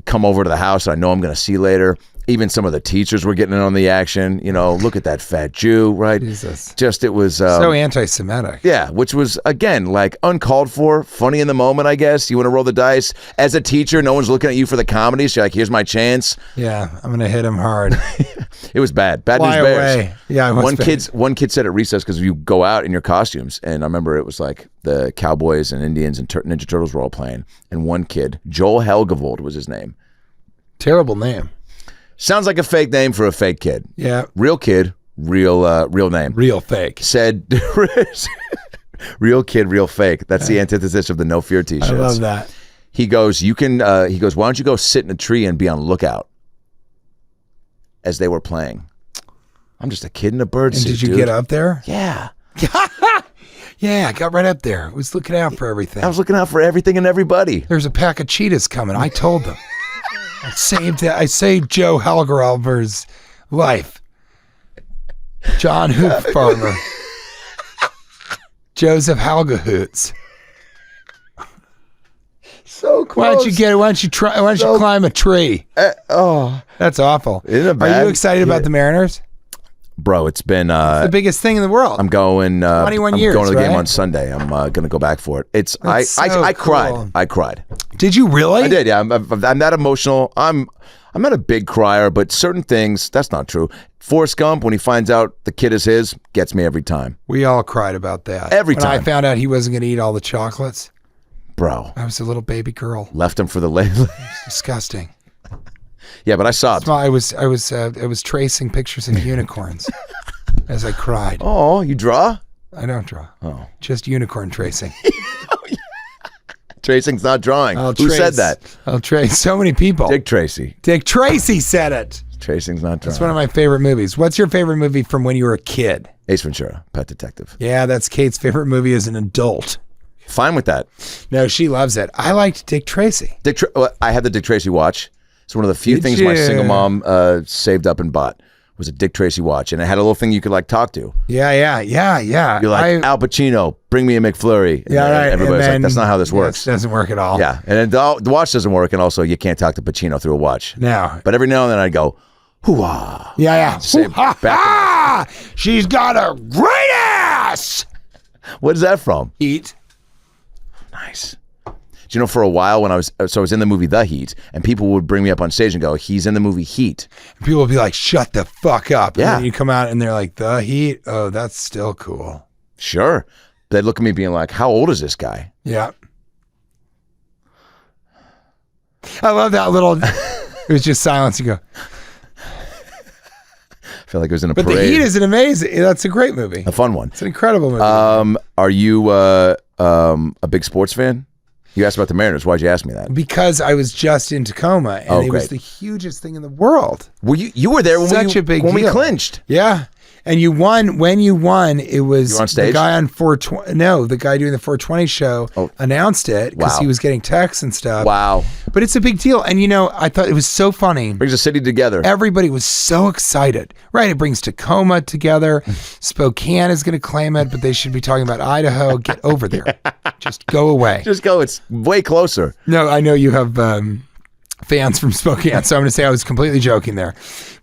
come over to the house. I know I'm going to see later. Even some of the teachers were getting in on the action. Look at that fat Jew, right? Jesus. Just it was So anti-Semitic. yeah, which was again uncalled for, funny in the moment. I guess you want to roll the dice as a teacher. No one's looking at you for the comedy. So you're like, here's my chance. Yeah, I'm going to hit him hard. It was bad. Bad Fly News Bears. away. Yeah, it was One kid said at recess, because you go out in your costumes, and I remember it was like the Cowboys and Indians and Ninja Turtles were all playing, and one kid, Joel Helgevold was his name. Terrible name. Sounds like a fake name for a fake kid. Yeah. Real kid, real name. Real fake. Said, real kid, real fake. That's the antithesis of the No Fear t-shirts. I love that. He goes, why don't you go sit in a tree and be on lookout? As they were playing. I'm just a kid in a birdsuit. And did you dude. get up there? Yeah. Yeah, I got right up there. I was looking out for everything. I was looking out for everything and everybody. There's a pack of cheetahs coming. I told them. I saved Joe Halgeralver's life. John Hoof Farmer. Joseph Halgahoots. So close. Why don't you climb a tree? That's awful. Isn't it bad? Are you excited about the Mariners? Bro, it's been The biggest thing in the world. I'm going 21 years, I'm going to the game right? on Sunday. I'm going to go back for it. That's I cried. cool. I cried. Did you really? I did. Yeah, I'm that emotional. I'm not a big crier, but certain things, that's not true. Forrest Gump, when he finds out the kid is his, gets me every time. We all cried about that. Every when time. I found out he wasn't going to eat all the chocolates. Bro. I was a little baby girl. Left him for the label. Disgusting. Yeah, but I sobbed. I was tracing pictures of unicorns as I cried. Oh, you draw? I don't draw. Oh. Just unicorn tracing. Tracing's not drawing. Who said that? I'll trace. So many people. Dick Tracy. Dick Tracy said it. Tracing's not drawing. That's one of my favorite movies. What's your favorite movie from when you were a kid? Ace Ventura, Pet Detective. Yeah, that's Kate's favorite movie as an adult. Fine with that. No, she loves it. I liked Dick Tracy. I had the Dick Tracy watch. It's one of the few Did things you? my single mom saved up and bought was a Dick Tracy watch, and it had a little thing you could like talk to. Yeah. You're like, Al Pacino, bring me a McFlurry. And Yeah, right. Everybody's like, that's not how this works. It doesn't work at all. Yeah, and then the watch doesn't work, and also you can't talk to Pacino through a watch. No. But every now and then I'd go, hoo-ah. Yeah. Say, back She's got a great ass. What is that from? Heat. Nice. Do you know, for a while when I was in the movie The Heat, and people would bring me up on stage and go, he's in the movie Heat. People would be like, shut the fuck up. Yeah. And then you come out and they're like, The Heat? Oh, that's still cool. Sure. They'd look at me being like, how old is this guy? Yeah. I love that little, it was just silence. You go, I feel like it was in a but parade. The Heat is an amazing, that's a great movie. A fun one. It's an incredible movie. Are you a big sports fan? You asked about the Mariners. Why'd you ask me that? Because I was just in Tacoma and it was the hugest thing in the world. Well, you were there when Such a big we deal. clinched. Yeah. And you won. When you won, it was You were on stage? the guy on 420. No, the guy doing the 420 show announced it because Wow. he was getting texts and stuff. Wow. But it's a big deal. And I thought it was so funny. Brings a city together. Everybody was so excited, right? It brings Tacoma together. Spokane is going to claim it, but they should be talking about Idaho. Get over there. Just go away. Just go. It's way closer. No, I know you have fans from Spokane, so I'm going to say I was completely joking there.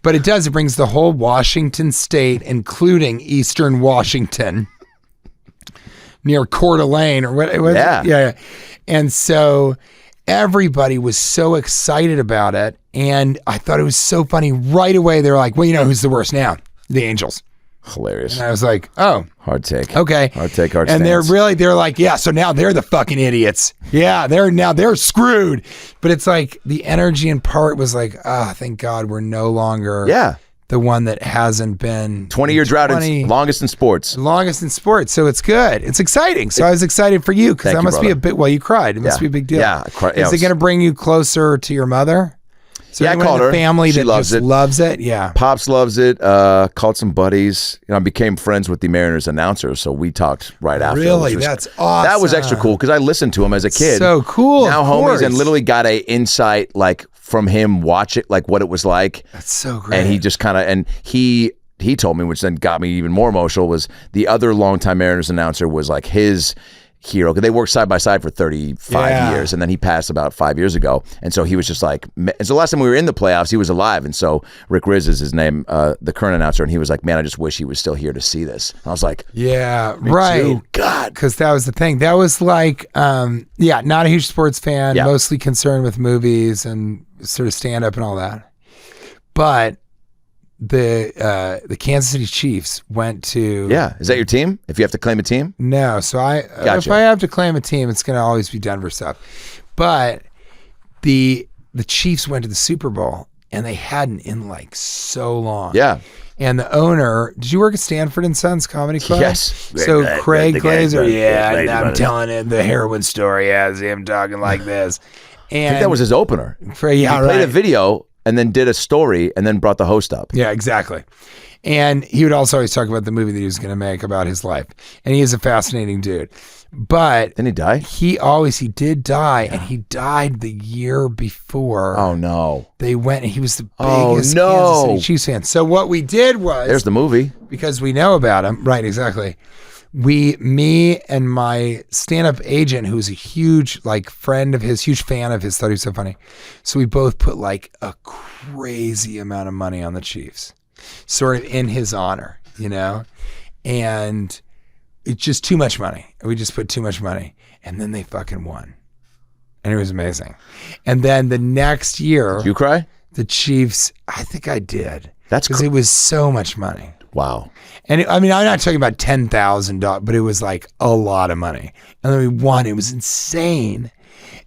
But it does. It brings the whole Washington state, including Eastern Washington, near Coeur d'Alene or what? Yeah. And so everybody was so excited about it, and I thought it was so funny. Right away, they're like, well, you know who's the worst now? The Angels. Hilarious. And I was like, oh. Hard take. Okay. Hard take, hard And stance. they're like, yeah, so now they're the fucking idiots. Yeah, they're screwed. But it's like the energy in part was like, thank God we're no longer the one that hasn't been 20-year drought, longest in sports. Longest in sports. So it's good. It's exciting. So I was excited for you because that must be a bit, well, you cried. It must be a big deal. Yeah. Is it going to bring you closer to your mother? So I called her. her. Family She that loves just it. loves it. Yeah. Pops loves it. Called some buddies. I became friends with the Mariners announcer, so we talked right after. Really? That's awesome. That was extra cool because I listened to him as a kid. So cool. Now of homies course. and literally got a insight like from him, watch it, like what it was like. That's so great. And he just kind of, and he told me, which then got me even more emotional, was the other longtime Mariners announcer was like his hero, because they worked side by side for 35 years, and then he passed about 5 years ago, and so he was just like, and so last time we were in the playoffs, he was alive, and so Rick Riz is his name, the current announcer, and he was like, man, I just wish he was still here to see this. And I was like, yeah, me right. too. God, because that was the thing. That was like, not a huge sports fan, mostly concerned with movies and sort of stand up and all that, but the Kansas City Chiefs went to. Yeah, is that your team? If you have to claim a team? No, so if I have to claim a team, it's going to always be Denver stuff. But the Chiefs went to the Super Bowl, and they hadn't in like so long. Yeah. And the owner, did you work at Stanford and Sons Comedy Club? Yes. So Craig Glazer, I'm telling it the heroin story as him talking like this. And I think that was his opener. He played a video and then did a story and then brought the host up. Yeah, exactly. And he would also always talk about the movie that he was going to make about his life. And he is a fascinating dude. But didn't he die? He did die, and he died the year before. Oh no! They went, and he was the biggest Kansas City Chiefs fan. So what we did was, there's the movie, because we know about him, right? Exactly. Me and my stand-up agent, who's a huge friend of his, huge fan of his, thought he was so funny. So we both put like a crazy amount of money on the Chiefs, sort of in his honor, and. It's just too much money. We just put too much money. And then they fucking won. And it was amazing. And then the next year. Did you cry? The Chiefs, I think I did. That's because it was so much money. Wow. And I'm not talking about $10,000, but it was like a lot of money. And then we won. It was insane.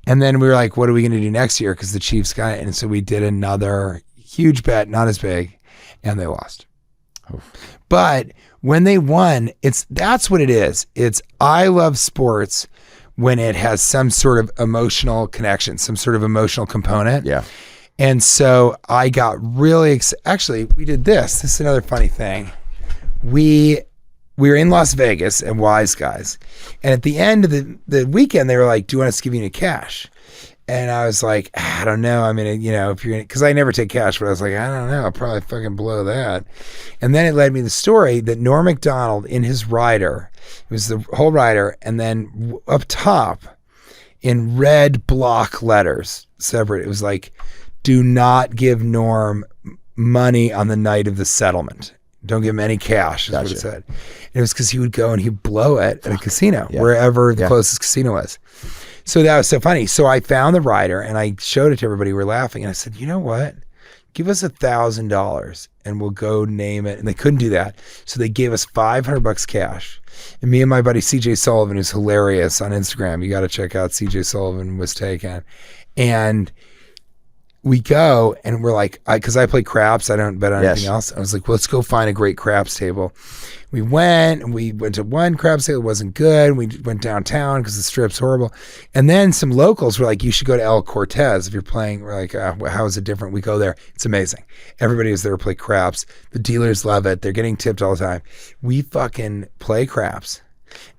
And then we were like, what are we going to do next year? Because the Chiefs got it. And so we did another huge bet, not as big. And they lost. Oof. But when they won, that's what it is. It's I love sports when it has some sort of emotional connection, some sort of emotional component. Yeah. And so I got really actually, we did this. This is another funny thing. We were in Las Vegas at Wise Guys, and at the end of the weekend, they were like, "Do you want us to give you any cash?" And I was like, I don't know. I mean, if you're, because I never take cash, but I was like, I don't know. I'll probably fucking blow that. And then it led me to the story that Norm Macdonald in his rider, it was the whole rider, and then up top in red block letters, separate, it was like, do not give Norm money on the night of the settlement. Don't give him any cash, is what it said. And it was because he would go and he'd blow it at a casino, wherever the closest casino was. So that was so funny. So I found the rider and I showed it to everybody. We were laughing. And I said, you know what? Give us $1,000 and we'll go name it. And they couldn't do that. So they gave us $500 cash. And me and my buddy CJ Sullivan, who's hilarious on Instagram, you got to check out CJ Sullivan Was Taken. And we go and we're like, because I play craps, I don't bet on anything else. I was like, well, let's go find a great craps table. We went to one craps table, it wasn't good. We went downtown because the strip's horrible. And then some locals were like, you should go to El Cortez if you're playing. We're like, how is it different? We go there. It's amazing. Everybody is there to play craps. The dealers love it. They're getting tipped all the time. We fucking play craps.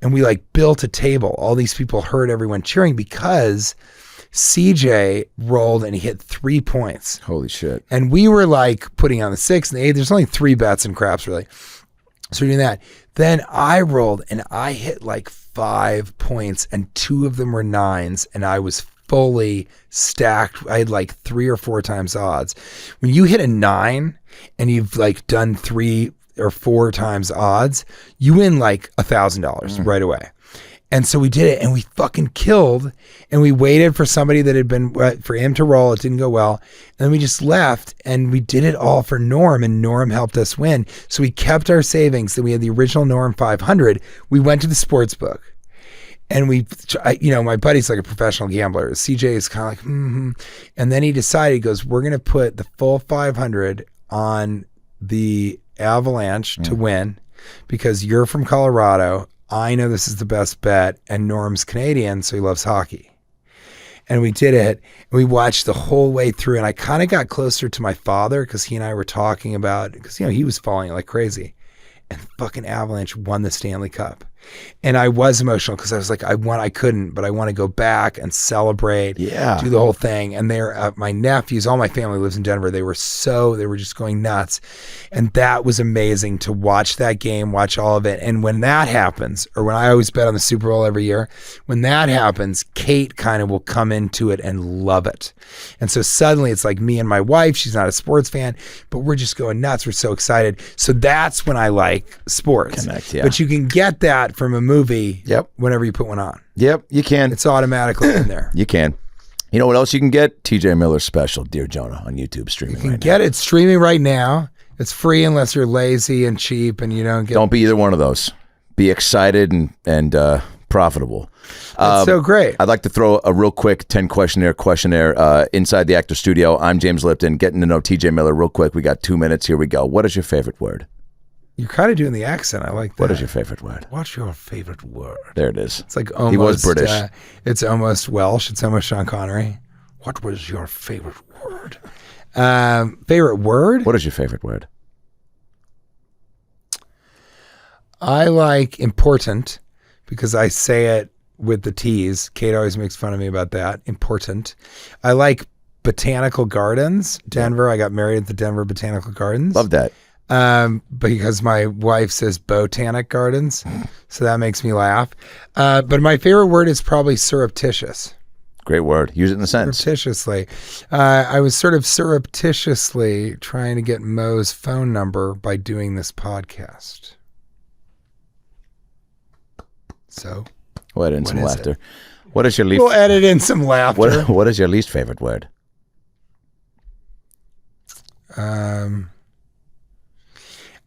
And we built a table. All these people heard everyone cheering because CJ rolled and he hit 3 points. Holy shit. And we were putting on the 6 and the 8. There's only 3 bets in craps really. So we're doing that. Then I rolled and I hit 5 points and 2 of them were 9s and I was fully stacked. I had 3 or 4 times odds. When you hit a 9 and you've done 3 or 4 times odds, you win $1,000 right away. And so we did it and we fucking killed and we waited for somebody that had been, for him to roll. It didn't go well. And then we just left and we did it all for Norm and Norm helped us win. So we kept our savings. Then we had the original Norm 500. We went to the sports book and my buddy's a professional gambler. CJ is kind of And then he decided, he goes, we're going to put the full 500 on the Avalanche to win because you're from Colorado. I know this is the best bet, and Norm's Canadian, so he loves hockey. And we did it, and we watched the whole way through, and I kind of got closer to my father because he and I were talking about, because he was falling like crazy, and fucking Avalanche won the Stanley Cup. And I was emotional because I was like, I couldn't, but I want to go back and celebrate, do the whole thing. And they're my nephews, all my family lives in Denver. They were just going nuts. And that was amazing to watch that game, watch all of it. And when that happens, or when I always bet on the Super Bowl every year, when that happens, Kate kind of will come into it and love it. And so suddenly it's me and my wife, she's not a sports fan, but we're just going nuts. We're so excited. So that's when I like sports. Connect, yeah. But you can get that from a movie whenever you put one on. Yep, you can. It's automatically in there. You can. You know what else you can get? T.J. Miller's special, Dear Jonah, on YouTube streaming. You can get it streaming right now. It's free unless you're lazy and cheap and you don't get. Don't be either one of those. Be excited and profitable. That's so great. I'd like to throw a real quick 10 questionnaire inside the actor studio. I'm James Lipton, getting to know t.j. Miller real quick. We got 2 minutes. Here we go. What is your favorite word? You're kind of doing the accent. I like that. What is your favorite word? What's your favorite word? There it is. It's like almost. He was British. It's almost Welsh. It's almost Sean Connery. What was your favorite word? Favorite word? What is your favorite word? I like important because I say it with the T's. Kate always makes fun of me about that. Important. I like botanical gardens. Denver. I got married at the Denver Botanical Gardens. Love that. Because my wife says botanic gardens. So that makes me laugh. But my favorite word is probably surreptitious. Great word. Use it in a sentence. Surreptitiously. I was sort of surreptitiously trying to get Mo's phone number by doing this podcast. So, We'll edit in some laughter. What is your least? We'll edit in some laughter. What is your least favorite word?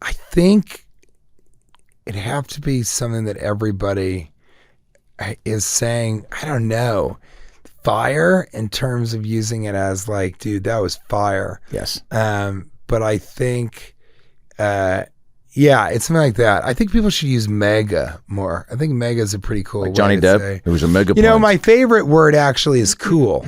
I think it'd have to be something that everybody is saying. I don't know. Fire in terms of using it as like, dude, that was fire. Yes. But I think, it's something like that. I think people should use mega more. I think mega is a pretty cool Like way Johnny to Depp. say. It was a mega. You know, my favorite word actually is cool.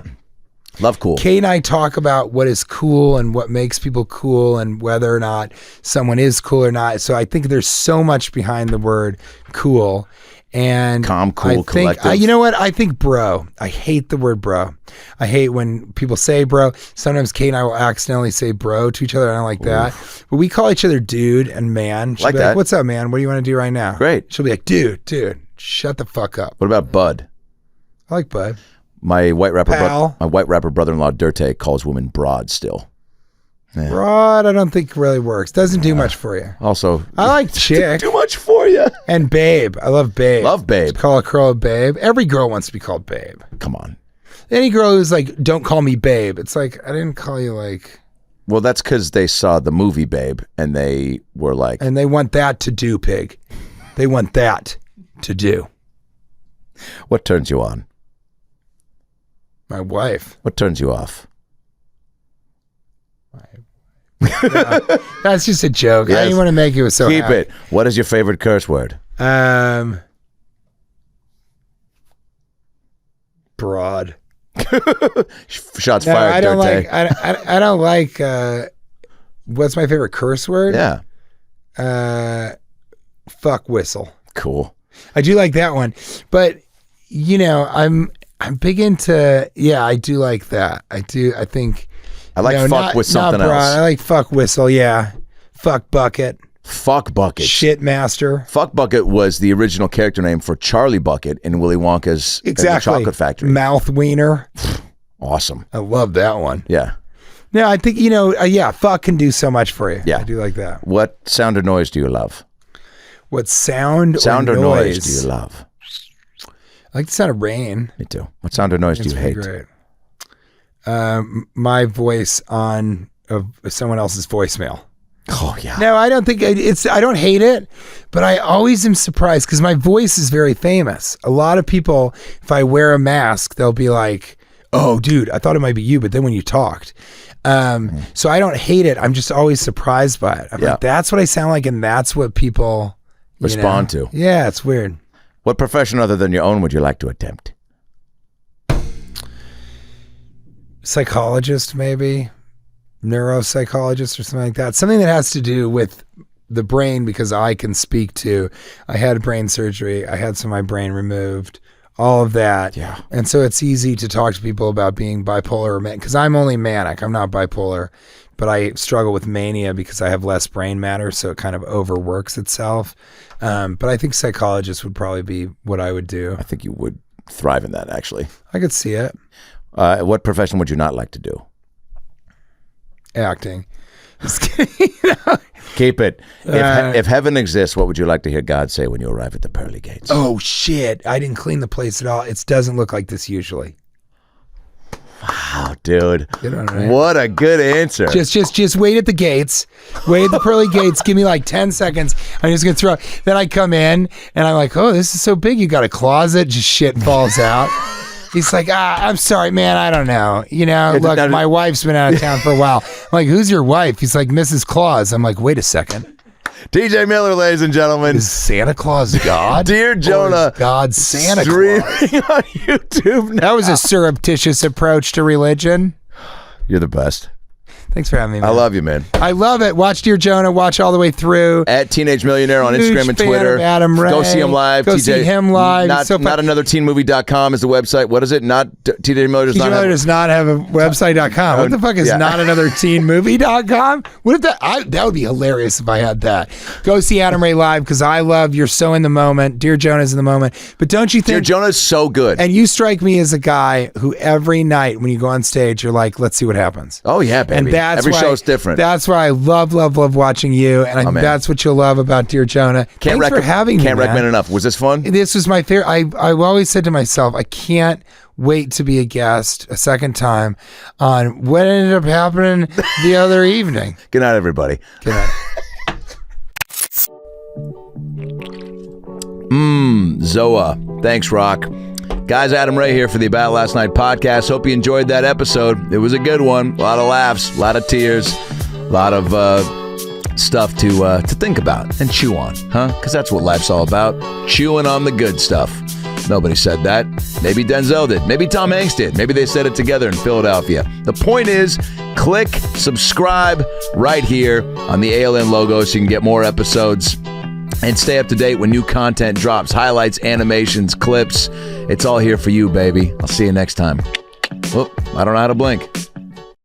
Love cool. Kate and I talk about what is cool and what makes people cool and whether or not someone is cool or not. So I think there's so much behind the word cool. And Calm, cool, I think, collective. you know what? I think bro. I hate the word bro. I hate when people say bro. Sometimes Kate and I will accidentally say bro to each other. I don't like that. But we call each other dude and man. She'll Like be that. like, what's up, man? What do you want to do right now? Great. She'll be like, dude, shut the fuck up. What about bud? I like bud. My white rapper, Pal. my white rapper brother-in-law Dirte calls women broad still. Yeah. Broad, I don't think really works. Doesn't do much for you. Also, I like chick. too much for you. And babe. I love babe. Love babe. Call a girl babe. Every girl wants to be called babe. Come on. Any girl who's like, don't call me babe. It's like, I didn't call you like. Well, that's because they saw the movie Babe and they were like. And they want that to do, pig. They want that to do. What turns you on? My wife. What turns you off? That's just a joke. Yes. I didn't want to make you so Keep happy. it. What is your favorite curse word? Broad. Shots No, fired. I don't Dirte. like. I don't like. What's my favorite curse word? Yeah. Fuck whistle. Cool. I do like that one, but you know, I'm big into. Yeah, I do like that. I do. I think. I like fuck with something not broad. else. I like fuck whistle. Yeah, fuck bucket. Fuck bucket. Shit master. Fuck bucket was the original character name for Charlie Bucket in Willy Wonka's the Chocolate Factory. Mouth wiener. Awesome. I love that one. Yeah. No, I think, you know, fuck can do so much for you. Yeah. I do like that. What sound or noise do you love? What sound or noise do you love? I like the sound of rain. Me too. What sound or noise do you hate? Great. My voice on someone else's voicemail. Oh yeah. No, I don't think I don't hate it, but I always am surprised because my voice is very famous. A lot of people, if I wear a mask, they'll be like, "Oh, dude, I thought it might be you," but then when you talked, so I don't hate it. I'm just always surprised by it. I'm like, that's what I sound like, and that's what people respond to. Yeah, it's weird. What profession other than your own would you like to attempt? Psychologist, maybe. Neuropsychologist or something like that. Something that has to do with the brain, because I can speak to. I had brain surgery. I had some of my brain removed. All of that. Yeah. And so it's easy to talk to people about being bipolar or manic, because I'm only manic. I'm not bipolar, but I struggle with mania because I have less brain matter, so it kind of overworks itself. But I think psychologist would probably be what I would do. I think you would thrive in that, actually. I could see it. What profession would you not like to do? Acting. Just kidding. Keep it. If heaven exists, what would you like to hear God say when you arrive at the pearly gates? Oh shit! I didn't clean the place at all. It doesn't look like this usually. Wow, dude. You know what I mean? What a good answer. Just wait at the gates. Wait at the pearly gates. Give me like 10 seconds. I'm just going to throw. Then I come in and I'm like, oh, this is so big. You got a closet. Just shit falls out. He's like, I'm sorry, man. I don't know. You know, look, my wife's been out of town for a while. I'm like, who's your wife? He's like, Mrs. Claus. I'm like, wait a second. t.j. Miller, ladies and gentlemen. Is Santa Claus God? Dear Jonah. God, Santa streaming Claus. on YouTube now. That was a surreptitious approach to religion. You're the best. Thanks for having me, man. I love you, man. I love it. Watch Dear Jonah. Watch all the way through. At Teenage Millionaire on Huge Instagram and fan Twitter. of Adam Ray. Go see him live. Go see him live. Not So fun. anotherteenmovie.com is the website. What is it? Not TJ Miller does TJ not Miller have. does not have a website.com. What the fuck is Yeah. not another teenmovie.com? What if that would be hilarious if I had that. Go see Adam Ray live because I love You're So in the Moment. Dear Jonah's in the moment. But don't you think Dear Jonah's so good. and you strike me as a guy who every night when you go on stage you're like, let's see what happens. Oh yeah, baby. And that's Every why, show's different. That's why I love watching you, and I think man. that's what you'll love about Dear Jonah. Thanks for having me. Can't man. recommend enough. Was this fun? This was my favorite. I've always said to myself, I can't wait to be a guest a second time on what ended up happening the other evening. Good night, everybody. Good night. Zoa. Thanks, Rock. Guys, Adam Ray here for the About Last Night podcast. Hope you enjoyed that episode. It was a good one. A lot of laughs, a lot of tears, a lot of stuff to think about and chew on, huh? Because that's what life's all about, chewing on the good stuff. Nobody said that. Maybe Denzel did. Maybe Tom Hanks did. Maybe they said it together in Philadelphia. The point is, click subscribe right here on the ALN logo so you can get more episodes and stay up to date when new content drops. Highlights, animations, clips. It's all here for you, baby. I'll see you next time. Oh, I don't know how to blink.